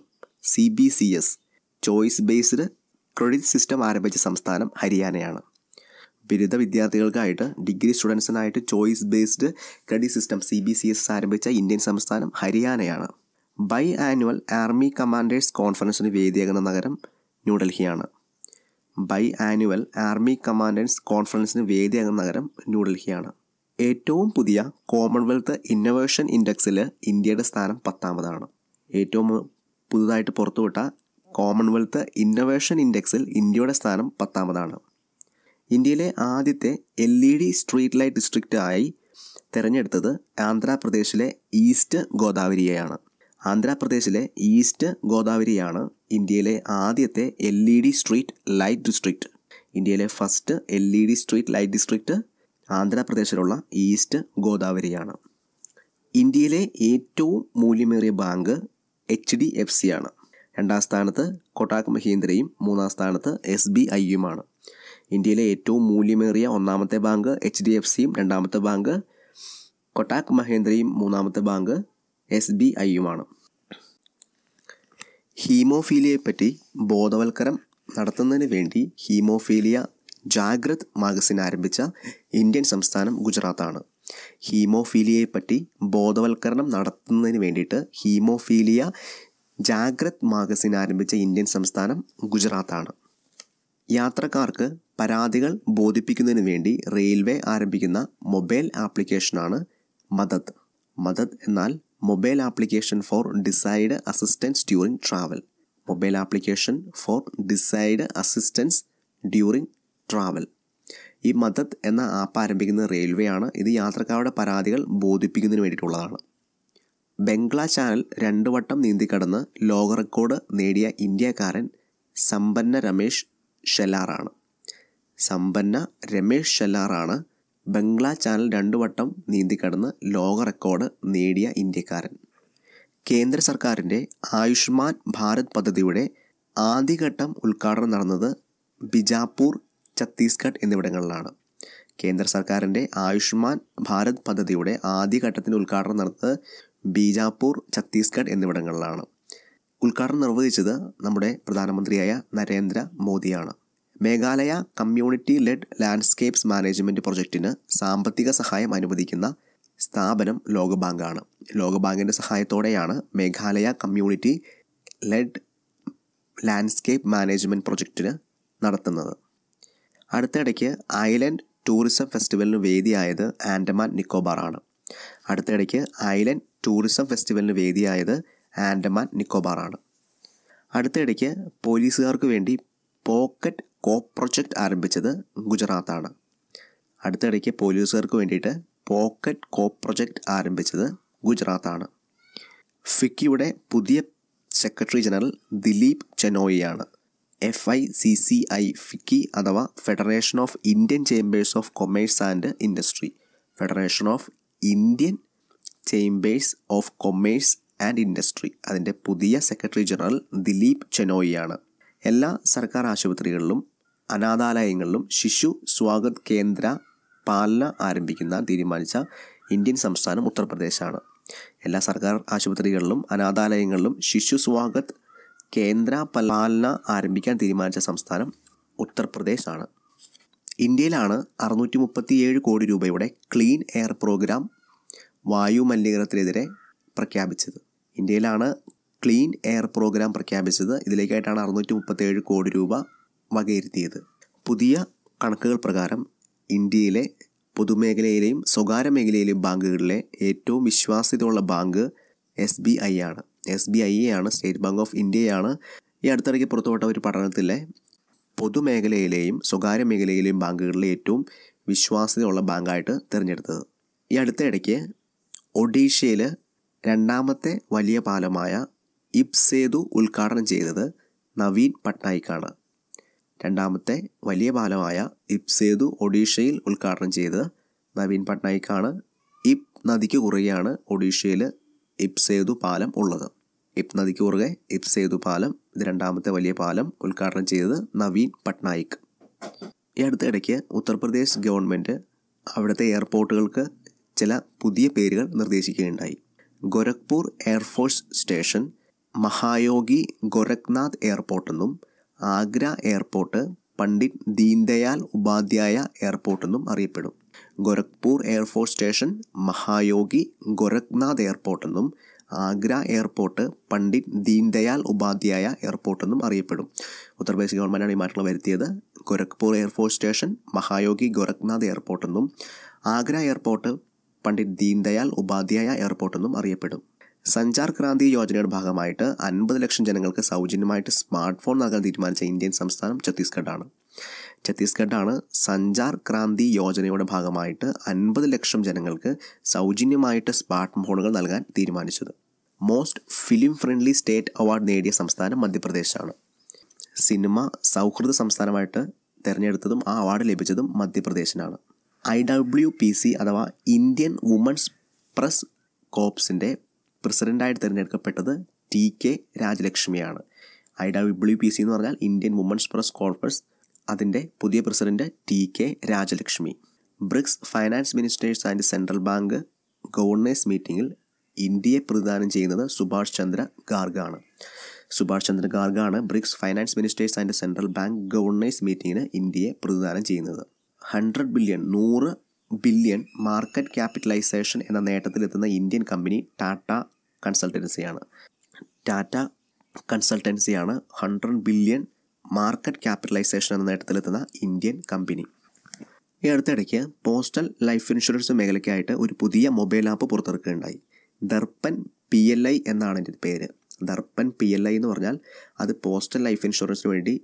CBCS choice based credit system ആരംഭിച്ച സംസ്ഥാനം ഹരിയാനയാണ്. ബിരുദ വിദ്യാർത്ഥികൾക്കായിട്ട് ഡിഗ്രി സ്റ്റുഡൻസിനായിട്ട് choice based credit system CBCS ആരംഭിച്ച ഇന്ത്യൻ സംസ്ഥാനം ഹരിയാനയാണ്. ബൈ ആനുവൽ ആർമി കമാൻഡേഴ്സ് കോൺഫറൻസിന് വേദിയാകുന്ന നഗരം ന്യൂഡൽഹിയാണ്. ബൈ ആനുവൽ ആർമി കമാൻഡേഴ്സ് കോൺഫറൻസിന് വേദിയാകുന്ന നഗരം ന്യൂഡൽഹിയാണ്. ഏറ്റവും പുതിയ കോമൺവെൽത്ത് ഇന്നൊവേഷൻ ഇൻഡെക്സിൽ ഇന്ത്യയുടെ സ്ഥാനം 10ാമതാണ്. ഏറ്റവും പുതുതായിട്ട് പുറത്തുവിട്ട കോമൺവെൽത്ത് ഇന്നൊവേഷൻ ഇൻഡെക്സിൽ ഇന്ത്യയുടെ സ്ഥാനം 10ാമതാണ്. ഇന്ത്യയിലെ ആദ്യത്തെ LED സ്ട്രീറ്റ് ലൈറ്റ് ഡിസ്ട്രിക്റ്റ് ആയി തിരഞ്ഞെടുത്തത് ആന്ധ്രാപ്രദേശിലെ ഈസ്റ്റ് ഗോദാവരിയെയാണ്. ആന്ധ്രാപ്രദേശിലെ ഈസ്റ്റ് ഗോദാവരിയാണ് ഇന്ത്യയിലെ ആദ്യത്തെ LED സ്ട്രീറ്റ് ലൈറ്റ് ഡിസ്ട്രിക്റ്റ്. ഇന്ത്യയിലെ first LED street light district ആന്ധ്രാപ്രദേശിലുള്ള ഈസ്റ്റ് ഗോദാവരിയാണ്. ഇന്ത്യയിലെ ഏറ്റവും മൂല്യമേറിയ ബാങ്ക് HDFC ആണ്. 2ാം സ്ഥാനത്ത് കൊട്ടാക് മഹീന്ദ്രയും 3ാം സ്ഥാനത്ത് SBIയുമാണ്. ഇന്ത്യയിലെ ഏറ്റവും മൂല്യമേറിയ 1ാമത്തെ ബാങ്ക് HDFCയും 2ാമത്തെ ബാങ്ക് കൊട്ടാക് മഹീന്ദ്രയും 3ാമത്തെ ബാങ്ക് SBIയുമാണ്. ഹീമോഫീലിയയെപ്പറ്റി ബോധവൽക്കരണം നടത്തുന്നതിന് വേണ്ടി ഹീമോഫീലിയ ജാഗ്രത് മാഗസിൻ ആരംഭിച്ച ഇന്ത്യൻ സംസ്ഥാനം ഗുജറാത്താണ്. ഹീമോഫീലിയയെപ്പറ്റി ബോധവൽക്കരണം നടത്തുന്നതിന് വേണ്ടിയിട്ട് ഹീമോഫീലിയ ജാഗ്രത് മാഗസിൻ ആരംഭിച്ച ഇന്ത്യൻ സംസ്ഥാനം ഗുജറാത്താണ്. യാത്രക്കാർക്ക് പരാതികൾ ബോധിപ്പിക്കുന്നതിന് വേണ്ടി റെയിൽവേ ആരംഭിക്കുന്ന മൊബൈൽ ആപ്ലിക്കേഷനാണ് മദദ്. മദദ് എന്നാൽ mobile application for decide assistance during travel. Mobile application for decide assistance during travel. ഈ മദദ് എന്ന ആപ്പ് ആരംഭിക്കുന്ന റെയിൽവേ ആണ്. ഇത് യാത്രക്കാരുടെ പരാതികൾ ബോധിപ്പിക്കുന്നതിന് വേണ്ടിയിട്ടുള്ളതാണ്. ബംഗ്ലാ ചാനൽ 2 വട്ടം നീന്തിക്കടന്ന് ലോക റെക്കോർഡ് നേടിയ ഇന്ത്യക്കാരൻ സമ്പന്ന രമേശ് ഷെല്ലാറാണ് ബംഗ്ലാ ചാനൽ 2 വട്ടം നീന്തിക്കടന്ന് ലോക റെക്കോർഡ് നേടിയ ഇന്ത്യക്കാരൻ. കേന്ദ്ര സർക്കാരിൻ്റെ ആയുഷ്മാൻ ഭാരത് പദ്ധതിയുടെ ആദ്യഘട്ടം ഉദ്ഘാടനം നടന്നത് ബിജാപൂർ, ഛത്തീസ്ഗഡ് എന്നിവിടങ്ങളിലാണ്. കേന്ദ്ര സർക്കാരിൻ്റെ ആയുഷ്മാൻ ഭാരത് പദ്ധതിയുടെ ആദ്യഘട്ടത്തിൻ്റെ ഉദ്ഘാടനം നടന്നത് ബീജാപൂർ, ഛത്തീസ്ഗഡ് എന്നിവിടങ്ങളിലാണ്. ഉദ്ഘാടനം നിർവഹിച്ചത് നമ്മുടെ പ്രധാനമന്ത്രിയായ Narendra മോദിയാണ്. Meghalaya community lead landscapes management പ്രൊജക്റ്റിന് സാമ്പത്തിക സഹായം അനുവദിക്കുന്ന സ്ഥാപനം ലോകബാങ്കാണ്. ലോകബാങ്കിൻ്റെ സഹായത്തോടെയാണ് Meghalaya community lead landscape management പ്രൊജക്റ്റിന് നടത്തുന്നത്. അടുത്തിടയ്ക്ക് ഐലൻഡ് ടൂറിസം ഫെസ്റ്റിവലിന് വേദിയായത് ആൻഡമാൻ നിക്കോബാറാണ്. അടുത്തിടയ്ക്ക് പോലീസുകാർക്ക് വേണ്ടി പോക്കറ്റ് കോപ്പ് പ്രൊജക്റ്റ് ആരംഭിച്ചത് ഗുജറാത്താണ്. ഫിക്കിയുടെ പുതിയ secretary general Dileep ചെനോയിയാണ്. FICCI FICCI അഥവാ federation of Indian chambers of commerce and industry. Federation of Indian chambers of commerce and industry. അതിൻ്റെ പുതിയ സെക്രട്ടറി ജനറൽ ദിലീപ് ചെനോയിയാണ്. എല്ലാ സർക്കാർ ആശുപത്രികളിലും അനാഥാലയങ്ങളിലും ശിശു സ്വാഗത് കേന്ദ്ര പാലന ആരംഭിക്കുന്ന തീരുമാനിച്ച ഇന്ത്യൻ സംസ്ഥാനം ഉത്തർപ്രദേശാണ്. എല്ലാ സർക്കാർ ആശുപത്രികളിലും അനാഥാലയങ്ങളിലും ശിശു സ്വാഗത് കേന്ദ്ര പാലന ആരംഭിക്കാൻ തീരുമാനിച്ച സംസ്ഥാനം ഉത്തർപ്രദേശാണ്. ഇന്ത്യയിലാണ് 637 കോടി രൂപയുടെ ക്ലീൻ എയർ പ്രോഗ്രാം വായു മലിനീകരണത്തിനെതിരെ പ്രഖ്യാപിച്ചത്. ഇന്ത്യയിലാണ് ക്ലീൻ എയർ പ്രോഗ്രാം പ്രഖ്യാപിച്ചത്. ഇതിലേക്കായിട്ടാണ് 637 കോടി രൂപ വകയിരുത്തിയത്. പുതിയ കണക്കുകൾ പ്രകാരം ഇന്ത്യയിലെ പൊതുമേഖലയിലെയും സ്വകാര്യ മേഖലയിലെയും ബാങ്കുകളിലെ ഏറ്റവും വിശ്വാസ്യതയുള്ള ബാങ്ക് SBI ആണ്. SBI ആണ്, സ്റ്റേറ്റ് ബാങ്ക് ഓഫ് ഇന്ത്യയാണ് ഈ അടുത്തിടയ്ക്ക് പുറത്തുവിട്ട ഒരു പഠനത്തിലെ പൊതുമേഖലയിലെയും സ്വകാര്യ മേഖലയിലെയും ബാങ്കുകളിലെ ഏറ്റവും വിശ്വാസ്യതയുള്ള ബാങ്കായിട്ട് തിരഞ്ഞെടുത്തത്. ഈ അടുത്തിടയ്ക്ക് ഒഡീഷയിൽ രണ്ടാമത്തെ വലിയ പാലമായ ഇബ്സേതു ഉദ്ഘാടനം ചെയ്തത് നവീൻ പട്നായിക്കാണ്. രണ്ടാമത്തെ വലിയ പാലമായ ഇബ്സേതു ഒഡീഷയിൽ ഉദ്ഘാടനം ചെയ്തത് നവീൻ പട്നായിക്കാണ്. ഇബ് നദിക്ക് കുറുകെയാണ് ഒഡീഷയിൽ ഇബ്സേതു പാലം ഉള്ളത്. ഇബ് നദിക്ക് കുറുകെ ഇബ്സേതു പാലം, ഇത് രണ്ടാമത്തെ വലിയ പാലം ഉദ്ഘാടനം ചെയ്തത് നവീൻ പട്നായിക്. ഈ അടുത്തിടയ്ക്ക് ഉത്തർപ്രദേശ് ഗവൺമെൻറ് അവിടുത്തെ എയർപോർട്ടുകൾക്ക് ചില പുതിയ പേരുകൾ നിർദ്ദേശിക്കുകയുണ്ടായി. Gorakhpur air force station മഹായോഗി Gorakhnath airport എന്നും ആഗ്ര എയർപോർട്ട് പണ്ഡിറ്റ് ദീൻദയാൽ ഉപാധ്യായ എയർപോർട്ട് എന്നും അറിയപ്പെടും. Gorakhpur air force station മഹായോഗി Gorakhnath airport എന്നും ആഗ്ര എയർപോർട്ട് പണ്ഡിറ്റ് ദീൻദയാൽ ഉപാധ്യായ എയർപോർട്ട് എന്നും അറിയപ്പെടും. ഉത്തർപ്രദേശ് ഗവൺമെൻറ്റാണ് ഈ മാറ്റങ്ങൾ വരുത്തിയത്. Gorakhpur air force station മഹായോഗി Gorakhnath airport എന്നും ആഗ്ര എയർപോർട്ട് പണ്ഡിറ്റ് ദീൻദയാൽ ഉപാധ്യായ എയർപോർട്ട് എന്നും അറിയപ്പെടും. സഞ്ചാർ ക്രാന്തി യോജനയുടെ ഭാഗമായിട്ട് 50 ലക്ഷം ജനങ്ങൾക്ക് സൗജന്യമായിട്ട് സ്മാർട്ട് ഫോൺ നൽകാൻ തീരുമാനിച്ച ഇന്ത്യൻ സംസ്ഥാനം ഛത്തീസ്ഗഡാണ്. ഛത്തീസ്ഗഡാണ് സഞ്ചാർ ക്രാന്തി യോജനയുടെ ഭാഗമായിട്ട് 50 ലക്ഷം ജനങ്ങൾക്ക് സൗജന്യമായിട്ട് സ്മാർട്ട് ഫോണുകൾ നൽകാൻ തീരുമാനിച്ചത്. Most film friendly state award നേടിയ സംസ്ഥാനം മധ്യപ്രദേശാണ്. സിനിമ സൗഹൃദ സംസ്ഥാനമായിട്ട് തിരഞ്ഞെടുത്തതും ആ അവാർഡ് ലഭിച്ചതും മധ്യപ്രദേശിനാണ്. IWPC അഥവാ ഇന്ത്യൻ വുമൺസ് പ്രസ് കോർപ്സിൻ്റെ പ്രസിഡൻ്റായിട്ട് തിരഞ്ഞെടുക്കപ്പെട്ടത് TK രാജലക്ഷ്മിയാണ്. IWPC എന്ന് പറഞ്ഞാൽ ഇന്ത്യൻ വുമൺസ് പ്രസ് കോർപ്സ്, അതിൻ്റെ പുതിയ president TK Rajalakshmi. BRICS finance ministers and central bank governors മീറ്റിങ്ങിൽ ഇന്ത്യയെ പ്രതിദാനം ചെയ്യുന്നത് സുഭാഷ് ചന്ദ്ര ഗാർഗാണ്. സുഭാഷ് ചന്ദ്ര ഗാർഗാണ് BRICS finance ministers and central bank governors മീറ്റിങ്ങിന് ഇന്ത്യയെ പ്രതിദാനം ചെയ്യുന്നത്. 100 ബില്യൺ മാർക്കറ്റ് ക്യാപിറ്റലൈസേഷൻ എന്ന നേട്ടത്തിലെത്തുന്ന ഇന്ത്യൻ കമ്പനി ടാറ്റ കൺസൾട്ടൻസിയാണ്. ടാറ്റ കൺസൾട്ടൻസിയാണ് 100 ബില്യൺ മാർക്കറ്റ് ക്യാപിറ്റലൈസേഷൻ എന്ന നേട്ടത്തിലെത്തുന്ന ഇന്ത്യൻ കമ്പനി. ഈ അടുത്തിടയ്ക്ക് പോസ്റ്റൽ ലൈഫ് ഇൻഷുറൻസ് മേഖലയ്ക്കായിട്ട് ഒരു പുതിയ മൊബൈൽ ആപ്പ് പുറത്തിറക്കുകയുണ്ടായി. ദർപ്പൺ PLI എന്നാണ് എൻ്റെ പേര്. ദർപ്പൺ PLI എന്ന് പറഞ്ഞാൽ അത് പോസ്റ്റൽ ലൈഫ് ഇൻഷുറൻസിന് വേണ്ടി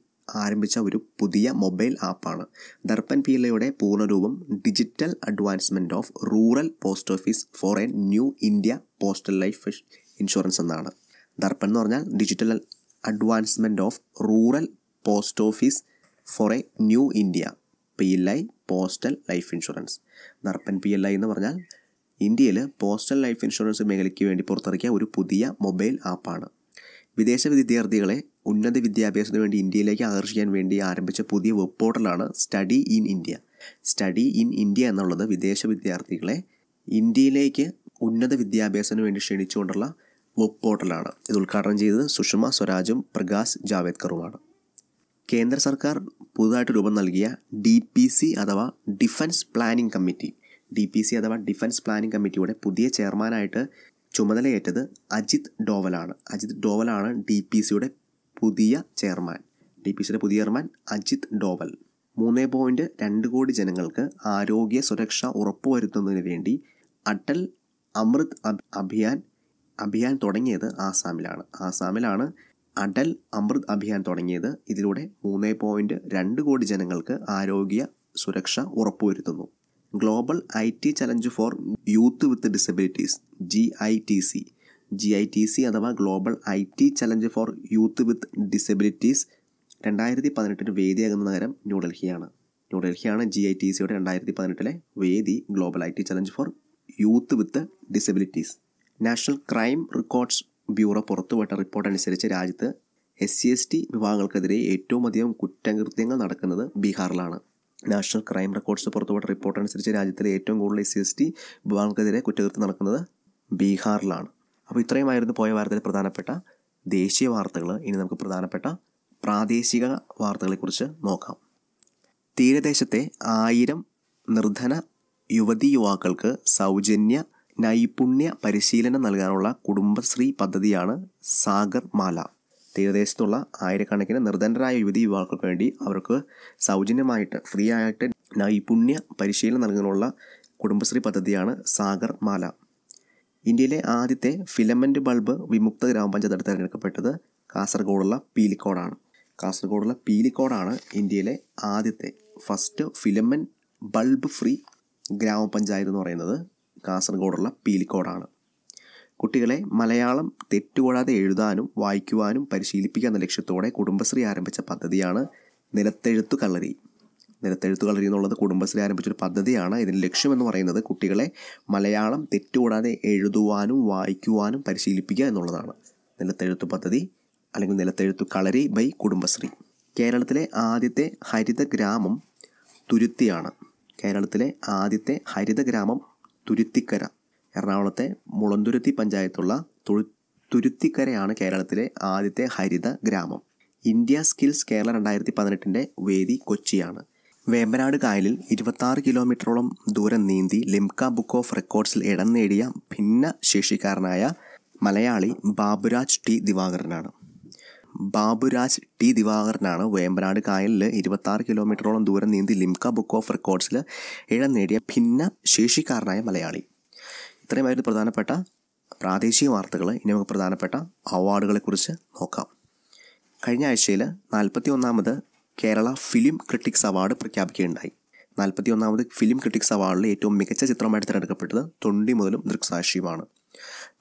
ആരംഭിച്ച ഒരു പുതിയ മൊബൈൽ ആപ്പാണ്. ദർപ്പൺ PLIയുടെ പൂർണ്ണരൂപം digital advancement of rural post office for a new India postal life insurance എന്നാണ്. ദർപ്പൺ എന്ന് പറഞ്ഞാൽ digital advancement of rural post office for a new India PLI postal life insurance. Darpan PLI എന്ന് പറഞ്ഞാൽ ഇന്ത്യയിൽ പോസ്റ്റൽ ലൈഫ് ഇൻഷുറൻസ് മേഖലയ്ക്ക് വേണ്ടി പുറത്തിറക്കിയ ഒരു പുതിയ മൊബൈൽ ആപ്പാണ്. വിദേശ വിദ്യാർത്ഥികളെ ഉന്നത വിദ്യാഭ്യാസത്തിന് വേണ്ടി ഇന്ത്യയിലേക്ക് ആകർഷിക്കാൻ വേണ്ടി ആരംഭിച്ച പുതിയ വെബ് പോർട്ടലാണ് study in India. Study in India എന്നുള്ളത് വിദേശ വിദ്യാർത്ഥികളെ ഇന്ത്യയിലേക്ക് ഉന്നത വിദ്യാഭ്യാസത്തിന് വേണ്ടി ക്ഷണിച്ചുകൊണ്ടുള്ള വെബ് പോർട്ടലാണ്. ഇത് ഉദ്ഘാടനം ചെയ്തത് സുഷമ സ്വരാജും പ്രകാശ് ജാവേദ്കറുമാണ്. കേന്ദ്ര സർക്കാർ പുതുതായിട്ട് രൂപം നൽകിയ DPC അഥവാ ഡിഫൻസ് പ്ലാനിംഗ് കമ്മിറ്റി, DPC അഥവാ ഡിഫൻസ് പ്ലാനിംഗ് കമ്മിറ്റിയുടെ പുതിയ ചെയർമാനായിട്ട് ചുമതലയേറ്റത് അജിത് ഡോവലാണ്. അജിത് ഡോവലാണ് DPCയുടെ പുതിയ ചെയർമാൻ. DPCയുടെ പുതിയ ചെയർമാൻ അജിത് ഡോവൽ. 3.2 കോടി ജനങ്ങൾക്ക് ആരോഗ്യ സുരക്ഷ ഉറപ്പുവരുത്തുന്നതിന് വേണ്ടി അടൽ അമൃത് അഭിയാൻ തുടങ്ങിയത് ആസാമിലാണ് അടൽ അമൃത് അഭിയാൻ തുടങ്ങിയത്. ഇതിലൂടെ 3.2 കോടി ജനങ്ങൾക്ക് ആരോഗ്യ സുരക്ഷ ഉറപ്പുവരുത്തുന്നു. Global IT challenge four youth with disabilities GITC അഥവാ global IT challenge four youth with disabilities 2018 വേദിയാകുന്ന നഗരം ന്യൂഡൽഹിയാണ്. GITCയുടെ 2018 വേദി global IT challenge four youth with disabilities. National crime records bureau പുറത്തുവിട്ട റിപ്പോർട്ട് അനുസരിച്ച് രാജ്യത്ത് SC/ST വിഭാഗങ്ങൾക്കെതിരെ ഏറ്റവും അധികം കുറ്റകൃത്യങ്ങൾ നടക്കുന്നത് ബീഹാറിലാണ്. നാഷണൽ ക്രൈം റെക്കോർഡ്സ് പുറത്തുവിട്ട റിപ്പോർട്ട് അനുസരിച്ച് രാജ്യത്തിലെ ഏറ്റവും കൂടുതൽ SC/ST വിഭാഗങ്ങൾക്കെതിരെ കുറ്റകൃത്യം നടക്കുന്നത് ബീഹാറിലാണ്. അപ്പോൾ ഇത്രയുമായിരുന്നു പോയ വാരത്തിലെ പ്രധാനപ്പെട്ട ദേശീയ വാർത്തകൾ. ഇനി നമുക്ക് പ്രധാനപ്പെട്ട പ്രാദേശിക വാർത്തകളെക്കുറിച്ച് നോക്കാം. തീരദേശത്തെ 1000 നിർധന യുവതീ യുവാക്കൾക്ക് സൗജന്യ നൈപുണ്യ പരിശീലനം നൽകാനുള്ള കുടുംബശ്രീ പദ്ധതിയാണ് സാഗർ മാല. തീരദേശത്തുള്ള ആയിരക്കണക്കിന് നിർധനരായ യുവതീ യുവാക്കൾക്ക് വേണ്ടി അവർക്ക് സൗജന്യമായിട്ട് ഫ്രീ ആയിട്ട് നൈപുണ്യ പരിശീലനം നൽകാനുള്ള കുടുംബശ്രീ പദ്ധതിയാണ് സാഗർ മാല. ഇന്ത്യയിലെ ആദ്യത്തെ ഫിലമെൻ്റ് ബൾബ് വിമുക്ത ഗ്രാമപഞ്ചായത്ത് തിരഞ്ഞെടുക്കപ്പെട്ടത് കാസർഗോഡുള്ള പീലിക്കോടാണ്. കാസർഗോഡുള്ള പീലിക്കോടാണ് ഇന്ത്യയിലെ ആദ്യത്തെ ഫസ്റ്റ് ഫിലമെൻ്റ് ബൾബ് ഫ്രീ ഗ്രാമപഞ്ചായത്ത് എന്ന് പറയുന്നത് കാസർഗോഡുള്ള പീലിക്കോടാണ്. കുട്ടികളെ മലയാളം തെറ്റുകൂടാതെ എഴുതാനും വായിക്കുവാനും പരിശീലിപ്പിക്കുക എന്ന ലക്ഷ്യത്തോടെ കുടുംബശ്രീ ആരംഭിച്ച പദ്ധതിയാണ് നിലത്തെഴുത്തു കളരി. നിലത്തെഴുത്തു കളരി എന്നുള്ളത് കുടുംബശ്രീ ആരംഭിച്ചൊരു പദ്ധതിയാണ്. ഇതിൻ്റെ ലക്ഷ്യമെന്ന് പറയുന്നത് കുട്ടികളെ മലയാളം തെറ്റുകൂടാതെ എഴുതുവാനും വായിക്കുവാനും പരിശീലിപ്പിക്കുക എന്നുള്ളതാണ്. നിലത്തെഴുത്തു പദ്ധതി അല്ലെങ്കിൽ നിലത്തെഴുത്തു കളരി ബൈ കുടുംബശ്രീ. കേരളത്തിലെ ആദ്യത്തെ ഹരിത ഗ്രാമം തുരുത്തിയാണ്. കേരളത്തിലെ ആദ്യത്തെ ഹരിത ഗ്രാമം തുരുത്തിക്കര. എറണാകുളത്തെ മുളന്തുരുത്തി പഞ്ചായത്തുള്ള തുരുത്തിക്കരയാണ് കേരളത്തിലെ ആദ്യത്തെ ഹരിത ഗ്രാമം. ഇന്ത്യ സ്കിൽസ് കേരള 2018 വേദി കൊച്ചിയാണ്. വേമ്പനാട് കായലിൽ 26 കിലോമീറ്ററോളം ദൂരം നീന്തി ലിംക ബുക്ക് ഓഫ് റെക്കോർഡ്സിൽ ഇടം നേടിയ ഭിന്നശേഷിക്കാരനായ മലയാളി ബാബുരാജ് ടി ദിവാകരനാണ്. ബാബുരാജ് ടി ദിവാകരനാണ് വേമ്പനാട് കായലിൽ 26 കിലോമീറ്ററോളം ദൂരം നീന്തി ലിംക ബുക്ക് ഓഫ് റെക്കോർഡ്സിൽ ഇടം നേടിയ ഭിന്നശേഷിക്കാരനായ മലയാളി. ഇത്രയുമായിരുന്നു പ്രധാനപ്പെട്ട പ്രാദേശിക വാർത്തകൾ. ഇനി നമുക്ക് പ്രധാനപ്പെട്ട അവാർഡുകളെക്കുറിച്ച് നോക്കാം. കഴിഞ്ഞ ആഴ്ചയിൽ 41ാമത് കേരള ഫിലിം ക്രിട്ടിക്സ് അവാർഡ് പ്രഖ്യാപിക്കുകയുണ്ടായി. 41ാമത് ഫിലിം ക്രിട്ടിക്സ് അവാർഡിൽ ഏറ്റവും മികച്ച ചിത്രമായിട്ട് തിരഞ്ഞെടുക്കപ്പെട്ടത് തൊണ്ടി മുതലും ദൃക്സാക്ഷിയുമാണ്.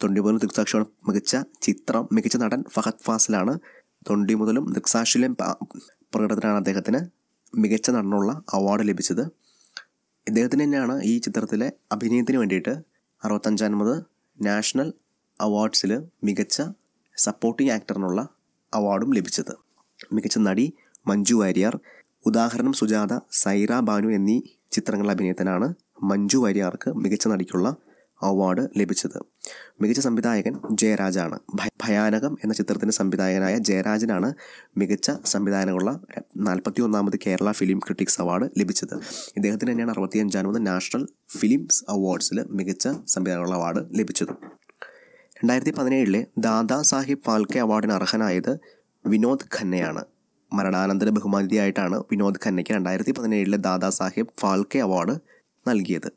തൊണ്ടി മുതലും ദൃക്സാക്ഷിയാണ് മികച്ച ചിത്രം. മികച്ച നടൻ ഫഹദ് ഫാസിലാണ്. തൊണ്ടി മുതലും ദൃക്സാക്ഷിയിലെയും പ്രകടനത്തിനാണ് അദ്ദേഹത്തിന് മികച്ച നടനുള്ള അവാർഡ് ലഭിച്ചത്. ഇദ്ദേഹത്തിന് തന്നെയാണ് ഈ ചിത്രത്തിലെ അഭിനയത്തിന് വേണ്ടിയിട്ട് 65ാമത് നാഷണൽ അവാർഡ്സിൽ മികച്ച സപ്പോർട്ടിംഗ് ആക്ടറിനുള്ള അവാർഡും ലഭിച്ചത്. മികച്ച നടി മഞ്ജു വാര്യർ, ഉദാഹരണം സുജാത, സൈറ ബാനു എന്നീ ചിത്രങ്ങളുടെ അഭിനയത്തിനാണ് മഞ്ജു വാര്യർക്ക് മികച്ച നടിക്കുള്ള അവാർഡ് ലഭിച്ചത്. മികച്ച സംവിധായകൻ ജയരാജാണ്. ഭയാനകം എന്ന ചിത്രത്തിൻ്റെ സംവിധായകനായ ജയരാജനാണ് മികച്ച സംവിധായകനുള്ള 41ാമത് കേരള ഫിലിം ക്രിട്ടിക്സ് അവാർഡ് ലഭിച്ചത്. ഇദ്ദേഹത്തിന് തന്നെയാണ് 65ാമത് നാഷണൽ ഫിലിംസ് അവാർഡ്സിൽ മികച്ച സംവിധായകനുള്ള അവാർഡ് ലഭിച്ചത്. 2017 ദാദാ സാഹിബ് ഫാൽക്കെ അവാർഡിന് അർഹനായത് വിനോദ് ഖന്നയാണ്. മരണാനന്തര ബഹുമതിയായിട്ടാണ് വിനോദ് ഖന്നയ്ക്ക് 2017 ദാദാ സാഹിബ് ഫാൽക്കെ അവാർഡ് നൽകിയത്.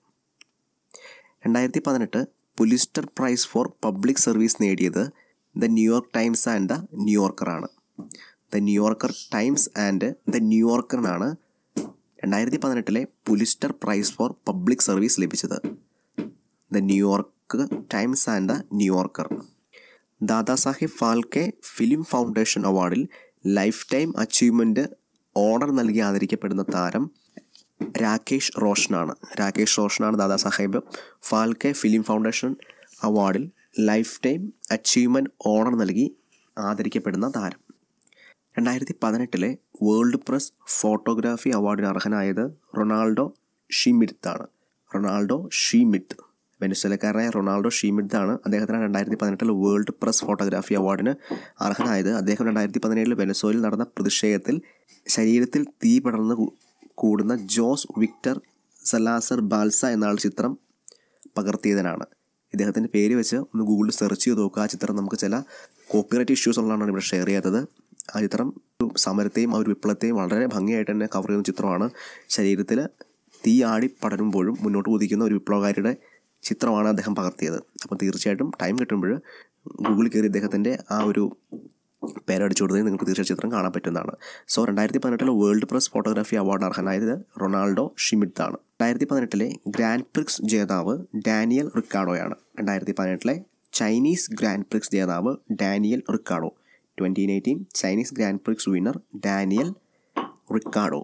2018 Pulitzer prize for public service നേടിയത് the New York Times and the ന്യൂയോർക്കറാണ്. The New Yorker Times and the ന്യൂയോർക്കറിനാണ് 2018 Pulitzer prize for public service ലഭിച്ചത്. The New York Times and the New Yorker. Dada Saheb Phalke film foundation അവാർഡിൽ ലൈഫ് ടൈം അച്ചീവ്മെൻറ്റ് ഓണർ നൽകി ആദരിക്കപ്പെടുന്ന താരം രാകേഷ് റോഷനാണ് Dada Saheb Phalke film foundation അവാർഡിൽ ലൈഫ് ടൈം അച്ചീവ്മെൻറ്റ് ഓണർ നൽകി ആദരിക്കപ്പെടുന്ന താരം. 2018 വേൾഡ് പ്രസ് ഫോട്ടോഗ്രാഫി അവാർഡിന് അർഹനായത് റൊണാൾഡോ ഷീമിത്ത്. വെനസ്വേലക്കാരനായ റൊണാൾഡോ ഷീമിത്താണ്. അദ്ദേഹത്തിന് 2018 വേൾഡ് പ്രസ് ഫോട്ടോഗ്രാഫി അവാർഡിന് അർഹനായത്. അദ്ദേഹം 2017 വെനസ്വേലയിൽ നടന്ന പ്രതിഷേധത്തിൽ ശരീരത്തിൽ തീ പടർന്ന് കൂടുന്ന ജോസ് വിക്ടർ സലാസർ ബാൽസ എന്നാൾ ചിത്രം പകർത്തിയതിനാണ്. ഇദ്ദേഹത്തിൻ്റെ പേര് വെച്ച് ഒന്ന് ഗൂഗിളിൽ സെർച്ച് ചെയ്ത് നോക്കുക. ആ ചിത്രം നമുക്ക് ചില കോപ്പിറൈറ്റ് ഇഷ്യൂസ് ഉള്ളതാണ് ഇവിടെ ഷെയർ ചെയ്യാത്തത്. ആ ചിത്രം സമരത്തെയും ആ ഒരു വിപ്ലവത്തെയും വളരെ ഭംഗിയായിട്ട് തന്നെ കവർ ചെയ്യുന്ന ചിത്രമാണ്. ശരീരത്തിൽ തീ ആടി പടരുമ്പോഴും മുന്നോട്ട് കുതിക്കുന്ന ഒരു വിപ്ലവകാരിയുടെ ചിത്രമാണ് അദ്ദേഹം പകർത്തിയത്. അപ്പോൾ തീർച്ചയായിട്ടും ടൈം കിട്ടുമ്പോൾ ഗൂഗിളിൽ കയറി ഇദ്ദേഹത്തിൻ്റെ ആ ഒരു പേരടിച്ചു കൊടുത്തത് നിങ്ങൾക്ക് തീർച്ചയായും ചിത്രം കാണാൻ പറ്റുന്നതാണ്. So 2018 world press photography award അർഹനായത് റൊണാൾഡോ ഷിമിത്താണ്. 2018 ഗ്രാൻഡ് പ്രിക്സ് ജേതാവ് ഡാനിയൽ റിക്കാർഡോയാണ്. 2018 ചൈനീസ് ഗ്രാൻഡ് പ്രിക്സ് ജേതാവ് Daniel Ricciardo. 2018 Chinese grand prix winner Daniel Ricciardo.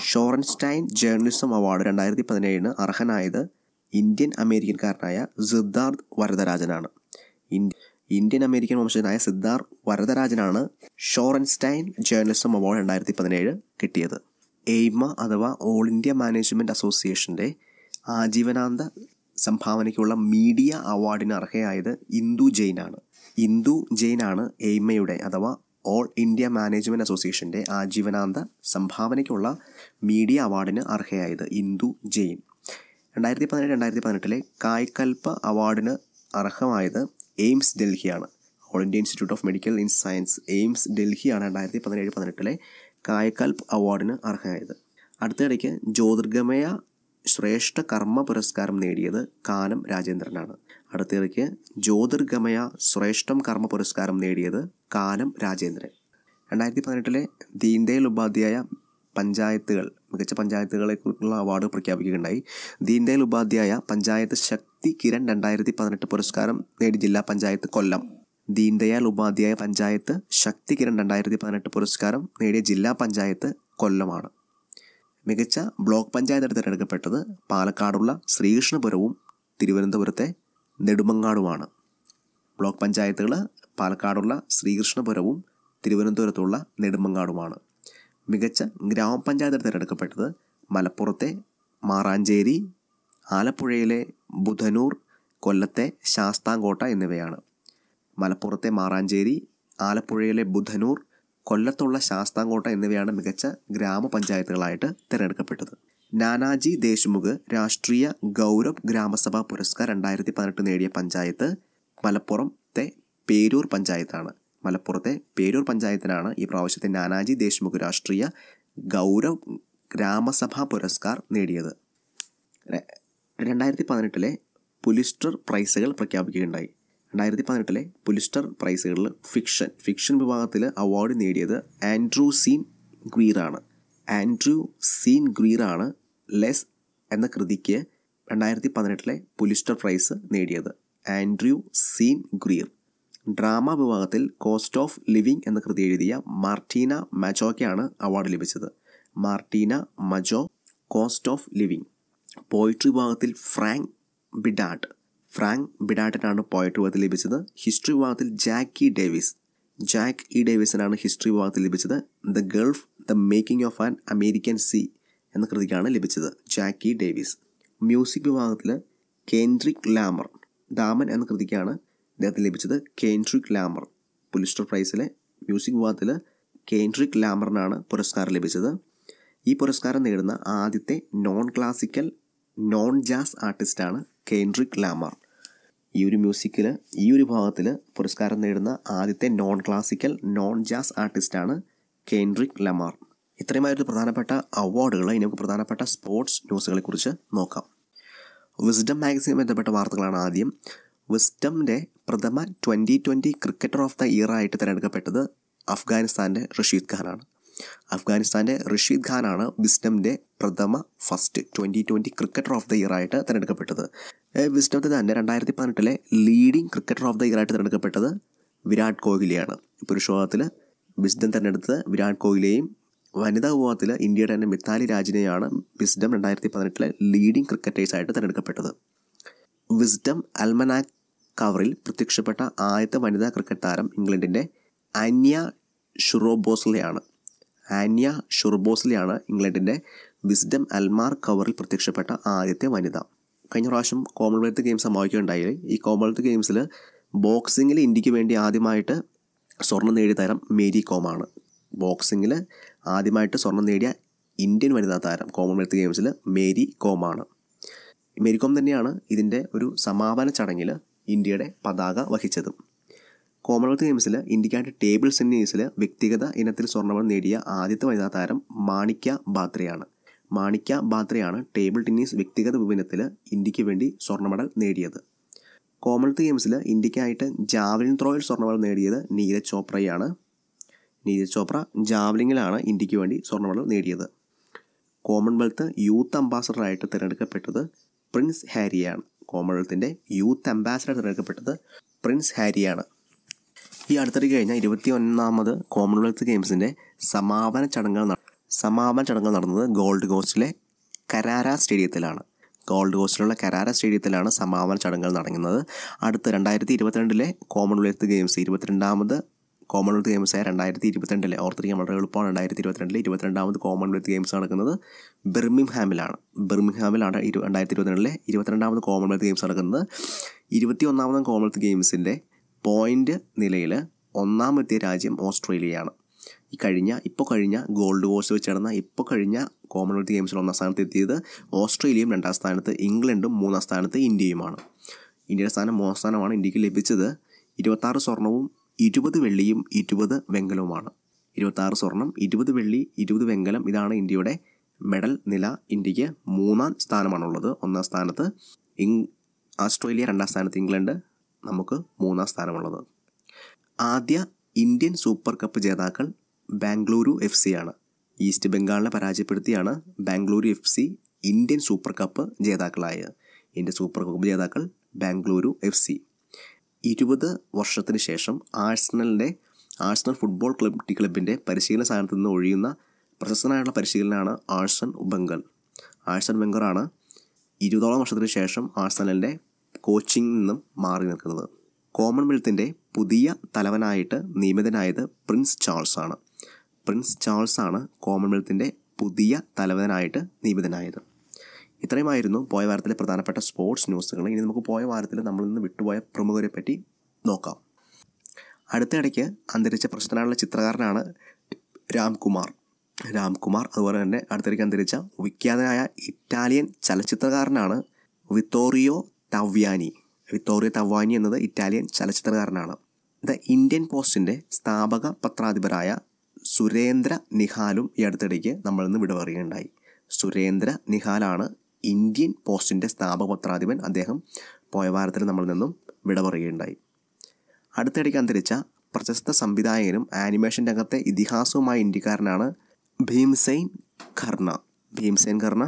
Shorenstein journalism award 2017 അർഹനായത് ഇന്ത്യൻ അമേരിക്കൻകാരനായ സിദ്ധാർത്ഥ് വരദരാജനാണ്. ഇന്ത്യൻ അമേരിക്കൻ വംശജനായ സിദ്ധാർത്ഥ് വരദരാജനാണ് ഷോറൻസ്റ്റൈൻ ജേർണലിസം അവാർഡ് 2017 കിട്ടിയത്. എയ്മ അഥവാ ഓൾ ഇന്ത്യ മാനേജ്മെൻറ്റ് അസോസിയേഷൻ്റെ ആജീവനാന്ത സംഭാവനയ്ക്കുള്ള മീഡിയ അവാർഡിന് അർഹയായത് ഇന്ദു ജെയിനാണ്. ഇന്ദു ജെയിനാണ് എയ്മയുടെ അഥവാ ഓൾ ഇന്ത്യ മാനേജ്മെൻറ്റ് അസോസിയേഷൻ്റെ ആജീവനാന്ത സംഭാവനയ്ക്കുള്ള മീഡിയ അവാർഡിന് അർഹയായത് ഇന്ദു ജെയിൻ. 2017-2018 കായ്കൽപ്പ് അവാർഡിന് അർഹമായത് എയിംസ് ഡൽഹിയാണ്. All India institute of medical science AIIMS ഡൽഹിയാണ് 2017-18 കായ്കൽപ്പ് അവാർഡിന് അർഹമായത്. അടുത്തിടയ്ക്ക് ജ്യോതിർഗമയ ശ്രേഷ്ഠ കർമ്മ പുരസ്കാരം നേടിയത് കാനം രാജേന്ദ്രനാണ്. അടുത്തിടയ്ക്ക് ജ്യോതിർഗമയ ശ്രേഷ്ഠം കർമ്മ പുരസ്കാരം നേടിയത് കാനം രാജേന്ദ്രൻ. 2018 ദീൻദയാൽ ഉപാധ്യായ പഞ്ചായത്തുകൾ മികച്ച പഞ്ചായത്തുകളെക്കുറിച്ചുള്ള അവാർഡ് പ്രഖ്യാപിക്കുകയുണ്ടായി. ദീൻദയാൽ ഉപാധ്യായ പഞ്ചായത്ത് ശക്തി കിരൺ 2018 പുരസ്കാരം നേടിയ ജില്ലാ പഞ്ചായത്ത് കൊല്ലം. ദീൻദയാൽ ഉപാധ്യായ പഞ്ചായത്ത് ശക്തി കിരൺ 2018 പുരസ്കാരം നേടിയ ജില്ലാ പഞ്ചായത്ത് കൊല്ലമാണ്. മികച്ച ബ്ലോക്ക് പഞ്ചായത്തായിട്ട് തിരഞ്ഞെടുക്കപ്പെട്ടത് പാലക്കാടുള്ള ശ്രീകൃഷ്ണപുരവും തിരുവനന്തപുരത്തെ നെടുമങ്ങാടുമാണ്. ബ്ലോക്ക് പഞ്ചായത്തുകൾ പാലക്കാടുള്ള ശ്രീകൃഷ്ണപുരവും തിരുവനന്തപുരത്തുള്ള നെടുമങ്ങാടുമാണ്. മികച്ച ഗ്രാമപഞ്ചായത്തായിട്ട് തിരഞ്ഞെടുക്കപ്പെട്ടത് മലപ്പുറത്തെ മാറാഞ്ചേരി, ആലപ്പുഴയിലെ ബുധനൂർ, കൊല്ലത്തെ ശാസ്താംകോട്ട എന്നിവയാണ്. മലപ്പുറത്തെ മാറാഞ്ചേരി, ആലപ്പുഴയിലെ ബുധനൂർ, കൊല്ലത്തുള്ള ശാസ്താംകോട്ട എന്നിവയാണ് മികച്ച ഗ്രാമപഞ്ചായത്തുകളായിട്ട് തിരഞ്ഞെടുക്കപ്പെട്ടത്. നാനാജി ദേശ്മുഖ് രാഷ്ട്രീയ ഗൗരവ് ഗ്രാമസഭാ പുരസ്കാർ 2018 നേടിയ പഞ്ചായത്ത് മലപ്പുറത്തെ പേരൂർ പഞ്ചായത്താണ്. മലപ്പുറത്തെ പേരൂർ പഞ്ചായത്തിനാണ് ഈ പ്രാവശ്യത്തെ നാനാജി ദേശ്മുഖ് രാഷ്ട്രീയ ഗൗരവ് ഗ്രാമസഭാ പുരസ്കാർ നേടിയത്. 2018 പുലിസ്റ്റർ പ്രൈസുകൾ പ്രഖ്യാപിക്കുകയുണ്ടായി. 2018 പുലിസ്റ്റർ പ്രൈസുകളിൽ ഫിക്ഷൻ വിഭാഗത്തിൽ അവാർഡ് നേടിയത് ആൻഡ്രൂ സീൻ ഗ്രീറാണ് ലെസ് എന്ന കൃതിക്ക് 2018 പുലിസ്റ്റർ പ്രൈസ് നേടിയത്. Andrew Sean Greer. ഡ്രാമ വിഭാഗത്തിൽ കോസ്റ്റ് ഓഫ് ലിവിങ് എന്ന കൃതി എഴുതിയ മാർട്ടീന മജോയ്ക്കാണ് അവാർഡ് ലഭിച്ചത്. Martyna Majok, Cost of Living. Poetry വിഭാഗത്തിൽ ഫ്രാങ്ക് ബിഡാട്ടിനാണ് പോയട്രി വിഭാഗത്തിൽ ലഭിച്ചത്. ഹിസ്റ്ററി വിഭാഗത്തിൽ ജാക്ക് ഇ ഡേവിസിനാണ് ഹിസ്റ്ററി വിഭാഗത്തിൽ ലഭിച്ചത്. The gulf the making of an American sea എന്ന കൃതിക്കാണ് ലഭിച്ചത് ജാക്ക് ഇ ഡേവിസ്. മ്യൂസിക് വിഭാഗത്തിൽ കെൻഡ്രിക് ലാമർ, ദാമൻ എന്ന കൃതിക്കാണ് അദ്ദേഹത്തിന് ലഭിച്ചത്. Kendrick Lamar. പുലിസ്റ്റർ പ്രൈസിലെ മ്യൂസിക് വിഭാഗത്തിൽ കെൻഡ്രിക് ലാമറിനാണ് പുരസ്കാരം ലഭിച്ചത്. ഈ പുരസ്കാരം നേടുന്ന ആദ്യത്തെ നോൺ ക്ലാസിക്കൽ നോൺ ജാസ് ആർട്ടിസ്റ്റാണ് കെൻഡ്രിക് ലാമർ. ഈ ഒരു വിഭാഗത്തിൽ പുരസ്കാരം നേടുന്ന ആദ്യത്തെ നോൺ ക്ലാസിക്കൽ നോൺ ജാസ് ആർട്ടിസ്റ്റാണ് കെൻഡ്രിക് ലാമർ. ഇത്രയുമായിരുന്നു പ്രധാനപ്പെട്ട അവാർഡുകൾ. ഇനി നമുക്ക് പ്രധാനപ്പെട്ട സ്പോർട്സ് ന്യൂസുകളെ കുറിച്ച് നോക്കാം. വിസ്ഡം മാഗസിനുമായി ബന്ധപ്പെട്ട വാർത്തകളാണ് ആദ്യം. വിസ്ഡമിൻ്റെ പ്രഥമ 2020 ക്രിക്കറ്റർ ഓഫ് ദ ഇയർ ആയിട്ട് തിരഞ്ഞെടുക്കപ്പെട്ടത് അഫ്ഗാനിസ്ഥാൻ്റെ റഷീദ് ഖാനാണ് വിസ്ഡമിൻ്റെ first 2020 cricketer of the year ആയിട്ട് തിരഞ്ഞെടുക്കപ്പെട്ടത്. വിസ്ഡത്തിൽ തന്നെ 2018 leading cricketer of the year ആയിട്ട് തിരഞ്ഞെടുക്കപ്പെട്ടത് വിരാട് കോഹ്ലിയാണ്. പുരുഷ വിഭാഗത്തിൽ വിസ്ഡം തിരഞ്ഞെടുത്തത് വിരാട് കോഹ്ലിയെയും വനിതാ വിഭാഗത്തിൽ ഇന്ത്യയുടെ തന്നെ മിതാലി രാജിനെയാണ് വിസ്ഡം 2018 ലീഡിംഗ് ക്രിക്കറ്റേഴ്സായിട്ട് തിരഞ്ഞെടുക്കപ്പെട്ടത്. വിസ്ഡം അൽമനാക് കവറിൽ പ്രത്യക്ഷപ്പെട്ട ആദ്യത്തെ വനിതാ ക്രിക്കറ്റ് താരം ഇംഗ്ലണ്ടിൻ്റെ ആന്യ ഷുർബോസ്ലിയാണ് ഇംഗ്ലണ്ടിൻ്റെ വിസ്ഡം അൽമാർ കവറിൽ പ്രത്യക്ഷപ്പെട്ട ആദ്യത്തെ വനിത. കഴിഞ്ഞ പ്രാവശ്യം കോമൺവെൽത്ത് ഗെയിംസ് സമാപിക്കുകയുണ്ടായി. ഈ കോമൺവെൽത്ത് ഗെയിംസിൽ ബോക്സിങ്ങിൽ ഇന്ത്യക്ക് വേണ്ടി ആദ്യമായിട്ട് സ്വർണം നേടിയ താരം മേരി കോമാണ്. ബോക്സിങ്ങിൽ ആദ്യമായിട്ട് സ്വർണം നേടിയ ഇന്ത്യൻ വനിതാ താരം കോമൺവെൽത്ത് ഗെയിംസിൽ മേരി കോമാണ്. മേരി കോം തന്നെയാണ് ഇതിൻ്റെ ഒരു സമാപന ചടങ്ങിൽ ഇന്ത്യയുടെ പതാക വഹിച്ചതും. കോമൺവെൽത്ത് ഗെയിംസിൽ ഇന്ത്യക്കായിട്ട് ടേബിൾ ടെന്നീസിൽ വ്യക്തിഗത ഇനത്തിൽ സ്വർണ്ണമെഡൽ നേടിയ ആദ്യത്തെ വനിതാ താരം മാണിക്യ ബാത്രയാണ് ടേബിൾ ടെന്നീസ് വ്യക്തിഗത വിഭാഗത്തിൽ ഇന്ത്യക്ക് വേണ്ടി സ്വർണ്ണമെഡൽ നേടിയത്. കോമൺവെൽത്ത് ഗെയിംസിൽ ഇന്ത്യക്കായിട്ട് ജാവലിൻ ത്രോയിൽ സ്വർണ്ണമെഡൽ നേടിയത് നീരജ് ചോപ്ര ജാവലിങ്ങിലാണ് ഇന്ത്യക്ക് വേണ്ടി സ്വർണ്ണമെഡൽ നേടിയത്. കോമൺവെൽത്ത് യൂത്ത് അംബാസഡറായിട്ട് തിരഞ്ഞെടുക്കപ്പെട്ടത് പ്രിൻസ് ഹാരിയാണ്. കോമൺവെൽത്തിൻ്റെ യൂത്ത് അംബാസഡർ തിരഞ്ഞെടുക്കപ്പെട്ടത് പ്രിൻസ് ഹാരിയാണ്. ഈ അടുത്തിടെ കഴിഞ്ഞ 21ാമത് കോമൺവെൽത്ത് ഗെയിംസിൻ്റെ സമാപന ചടങ്ങുകൾ നടന്നത് ഗോൾഡ് കോസ്റ്റിലെ കരാര സ്റ്റേഡിയത്തിലാണ്. ഗോൾഡ് കോസ്റ്റിലുള്ള കരാര സ്റ്റേഡിയത്തിലാണ് സമാപന ചടങ്ങുകൾ നടക്കുന്നത്. അടുത്ത 2022 കോമൺവെൽത്ത് ഗെയിംസ് 22ാമത് കോമൺവെൽത്ത് ഗെയിംസായ 2022 ഓർത്തിരിക്കാൻ വളരെ എളുപ്പമാണ്. 2022 22ാമത് കോമൺവെൽത്ത് ഗെയിംസ് നടക്കുന്നത് ബിർമിംഗ്ഹാമിലാണ്. 2022 22ാമത് കോമൺവെൽത്ത് ഗെയിംസ് നടക്കുന്നത്. 21ാമത് കോമൺവെൽത്ത് ഗെയിംസിൻ്റെ പോയിൻ്റ് നിലയിൽ ഒന്നാമത്തെ രാജ്യം ഓസ്ട്രേലിയയാണ്. ഇപ്പോൾ കഴിഞ്ഞ ഗോൾഡ് കോസ്റ്റ് വെച്ച് നടന്ന കഴിഞ്ഞ കോമൺവെൽത്ത് ഗെയിംസിൽ 1ാം സ്ഥാനത്ത് എത്തിയത് ഓസ്ട്രേലിയയും, 2ാം സ്ഥാനത്ത് ഇംഗ്ലണ്ടും, 3ാം സ്ഥാനത്ത് ഇന്ത്യയുമാണ്. ഇന്ത്യയുടെ സ്ഥാനം 3ാം സ്ഥാനമാണ്. ഇന്ത്യക്ക് ലഭിച്ചത് 26 സ്വർണവും 20 വെള്ളിയും 20 വെങ്കലവുമാണ്. 26 സ്വർണം, 20 വെള്ളി, 20 വെങ്കലം. ഇതാണ് ഇന്ത്യയുടെ മെഡൽ നില. ഇന്ത്യക്ക് 3ാം സ്ഥാനമാണുള്ളത്. 1ാം സ്ഥാനത്ത് ഓസ്ട്രേലിയ, 2ാം സ്ഥാനത്ത് ഇംഗ്ലണ്ട്, നമുക്ക് 3ാം സ്ഥാനമുള്ളത്. ആദ്യ ഇന്ത്യൻ സൂപ്പർ കപ്പ് ജേതാക്കൾ ബാംഗ്ലൂരു FC ആണ്. ഈസ്റ്റ് ബംഗാളിനെ പരാജയപ്പെടുത്തിയാണ് Bengaluru FC Indian super cup ജേതാക്കളായത്. ഇന്ത്യൻ സൂപ്പർ കപ്പ് ജേതാക്കൾ ബാംഗ്ലൂരു FC. 20 വർഷത്തിന് ശേഷം ആഴ്സണൽ ഫുട്ബോൾ ക്ലബിൻ്റെ പരിശീലന സ്ഥാനത്ത് നിന്ന് ഒഴിയുന്ന പ്രശസ്തനായുള്ള പരിശീലനാണ് ആഴ്സൺ വെങ്കറാണ് 20ഓളം വർഷത്തിന് ശേഷം ആഴ്സണലിൻ്റെ കോച്ചിങ്ങിൽ നിന്നും മാറി നിൽക്കുന്നത്. കോമൺവെൽത്തിൻ്റെ പുതിയ തലവനായിട്ട് നിയമിതനായത് പ്രിൻസ് ചാൾസ് ആണ് കോമൺവെൽത്തിൻ്റെ പുതിയ തലവനായിട്ട് നിയമിതനായത്. ഇത്രയുമായിരുന്നു പോയ വാരത്തിലെ പ്രധാനപ്പെട്ട സ്പോർട്സ് ന്യൂസുകൾ. ഇനി നമുക്ക് പോയ വാരത്തിൽ നമ്മളിൽ നിന്ന് വിട്ടുപോയ പ്രമുഖരെ പറ്റി നോക്കാം. അടുത്തിടയ്ക്ക് അന്തരിച്ച പ്രശസ്തനായുള്ള ചിത്രകാരനാണ് രാംകുമാർ. അതുപോലെ തന്നെ അടുത്തിടയ്ക്ക് അന്തരിച്ച വിഖ്യാതനായ ഇറ്റാലിയൻ ചലച്ചിത്രകാരനാണ് വിത്തോറിയോ തവ്വാനി എന്നത് ഇറ്റാലിയൻ ചലച്ചിത്രകാരനാണ്. ദ ഇന്ത്യൻ പോസ്റ്റിൻ്റെ സ്ഥാപക പത്രാധിപരായ സുരേന്ദ്ര നിഹാലും ഈ അടുത്തിടയ്ക്ക് നമ്മളിൽ നിന്ന് വിട പറയുകയുണ്ടായി. സുരേന്ദ്ര നിഹാലാണ് ഇന്ത്യൻ പോസ്റ്റിൻ്റെ സ്ഥാപക പത്രാധിപൻ. അദ്ദേഹം പോയ വാരത്തിൽ നമ്മളിൽ നിന്നും വിട പറയുകയുണ്ടായി. അടുത്തിടയ്ക്ക് അന്തരിച്ച പ്രശസ്ത സംവിധായകനും ആനിമേഷൻ രംഗത്തെ ഇതിഹാസവുമായ ഇന്ത്യക്കാരനാണ് ഭീംസെൻ ഖർണ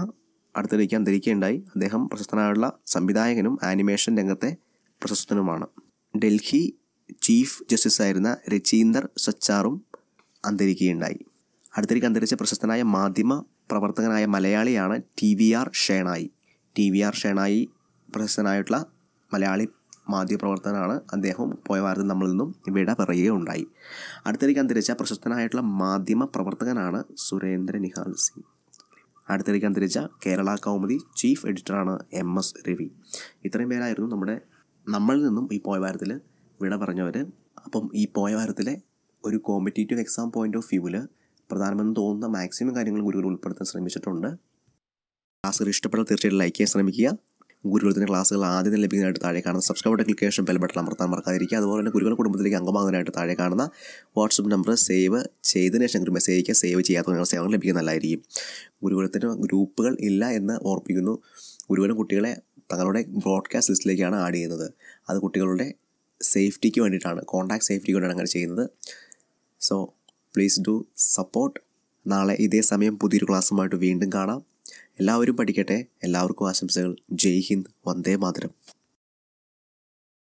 അടുത്തിടയ്ക്ക് അന്തരിക്കുകയുണ്ടായി. അദ്ദേഹം പ്രശസ്തനായുള്ള സംവിധായകനും ആനിമേഷൻ രംഗത്തെ പ്രശസ്തനുമാണ്. ഡൽഹി ചീഫ് ജസ്റ്റിസായിരുന്ന രചീന്ദർ സച്ചാറും അന്തരിക്കുകയുണ്ടായി. അടുത്തിടയ്ക്ക് അന്തരിച്ച പ്രശസ്തനായ മാധ്യമ പ്രവർത്തകനായ മലയാളിയാണ് TVR ഷേണായി പ്രശസ്തനായിട്ടുള്ള മലയാളി മാധ്യമപ്രവർത്തകനാണ്. അദ്ദേഹം പോയ വാരത്തിൽ നമ്മളിൽ നിന്നും വിട പറയുകയുണ്ടായി. അടുത്തിടയ്ക്ക് അന്തരിച്ച പ്രശസ്തനായിട്ടുള്ള മാധ്യമ പ്രവർത്തകനാണ് സുരേന്ദ്ര നിഹാൽ സിംഗ്. അടുത്തിടയ്ക്ക് അന്തരിച്ച കേരള കൗമുദി ചീഫ് എഡിറ്ററാണ് MS രവി. ഇത്രയും പേരായിരുന്നു നമ്മളിൽ നിന്നും ഈ പോയ വാരത്തിൽ വിട പറഞ്ഞവർ. അപ്പം ഈ പോയ വാരത്തിലെ ഒരു കോമ്പറ്റേറ്റീവ് എക്സാം പോയിൻ്റ് ഓഫ് വ്യൂവിൽ പ്രധാനമെന്ന് തോന്നുന്ന മാക്സിമം കാര്യങ്ങൾ ഗുരുകുലം ഉൾപ്പെടുത്താൻ ശ്രമിച്ചിട്ടുണ്ട്. ക്ലാസ്സുകൾ ഇഷ്ടപ്പെട്ടാൽ തീർച്ചയായിട്ടും ലൈക്ക് ചെയ്യാൻ ശ്രമിക്കുക. ഗുരുകുലത്തിൻ്റെ ക്ലാസ്സുകൾ ആദ്യം ലഭിക്കുന്നതായിട്ട് താഴെ കാണുന്ന സബ്സ്ക്രൈബ് ബട്ടൺ ക്ലിക്ക് ചെയ്യാൻ ബെൽ ബട്ടൺ അമർത്താൻ മറക്കാതിരിക്കുക. അതുപോലെ തന്നെ ഗുരുകുല കുടുംബത്തിലേക്ക് അംഗമാകുന്നതിനായിട്ട് താഴെ കാണുന്ന വാട്സപ്പ് നമ്പർ സേവ് ചെയ്തതിന് ശേഷം ഒരു മെസ്സേജ് അയക്കുക. സേവ് ചെയ്യാത്ത നിങ്ങൾ സേവനം ലഭിക്കുന്നതല്ലായിരിക്കും. ഗുരുകുലത്തിന് ഗ്രൂപ്പുകൾ ഇല്ല എന്ന് ഓർപ്പിക്കുന്നു. ഗുരുകുലം കുട്ടികളെ തങ്ങളുടെ ബ്രോഡ്കാസ്റ്റ് ലിസ്റ്റിലേക്കാണ് ആഡ് ചെയ്യുന്നത്. അത് കുട്ടികളുടെ സേഫ്റ്റിക്ക് വേണ്ടിയിട്ടാണ്, കോൺടാക്ട് സേഫ്റ്റിക്ക് വേണ്ടിയിട്ടാണ് അങ്ങനെ ചെയ്യുന്നത്. So please do support. നാളെ ഇതേ സമയം പുതിയൊരു ക്ലാസ്സുമായിട്ട് വീണ്ടും കാണാം. എല്ലാവരും പഠിക്കട്ടെ. എല്ലാവർക്കും ആശംസകൾ. ജയ് ഹിന്ദ്, വന്ദേ മാതരം.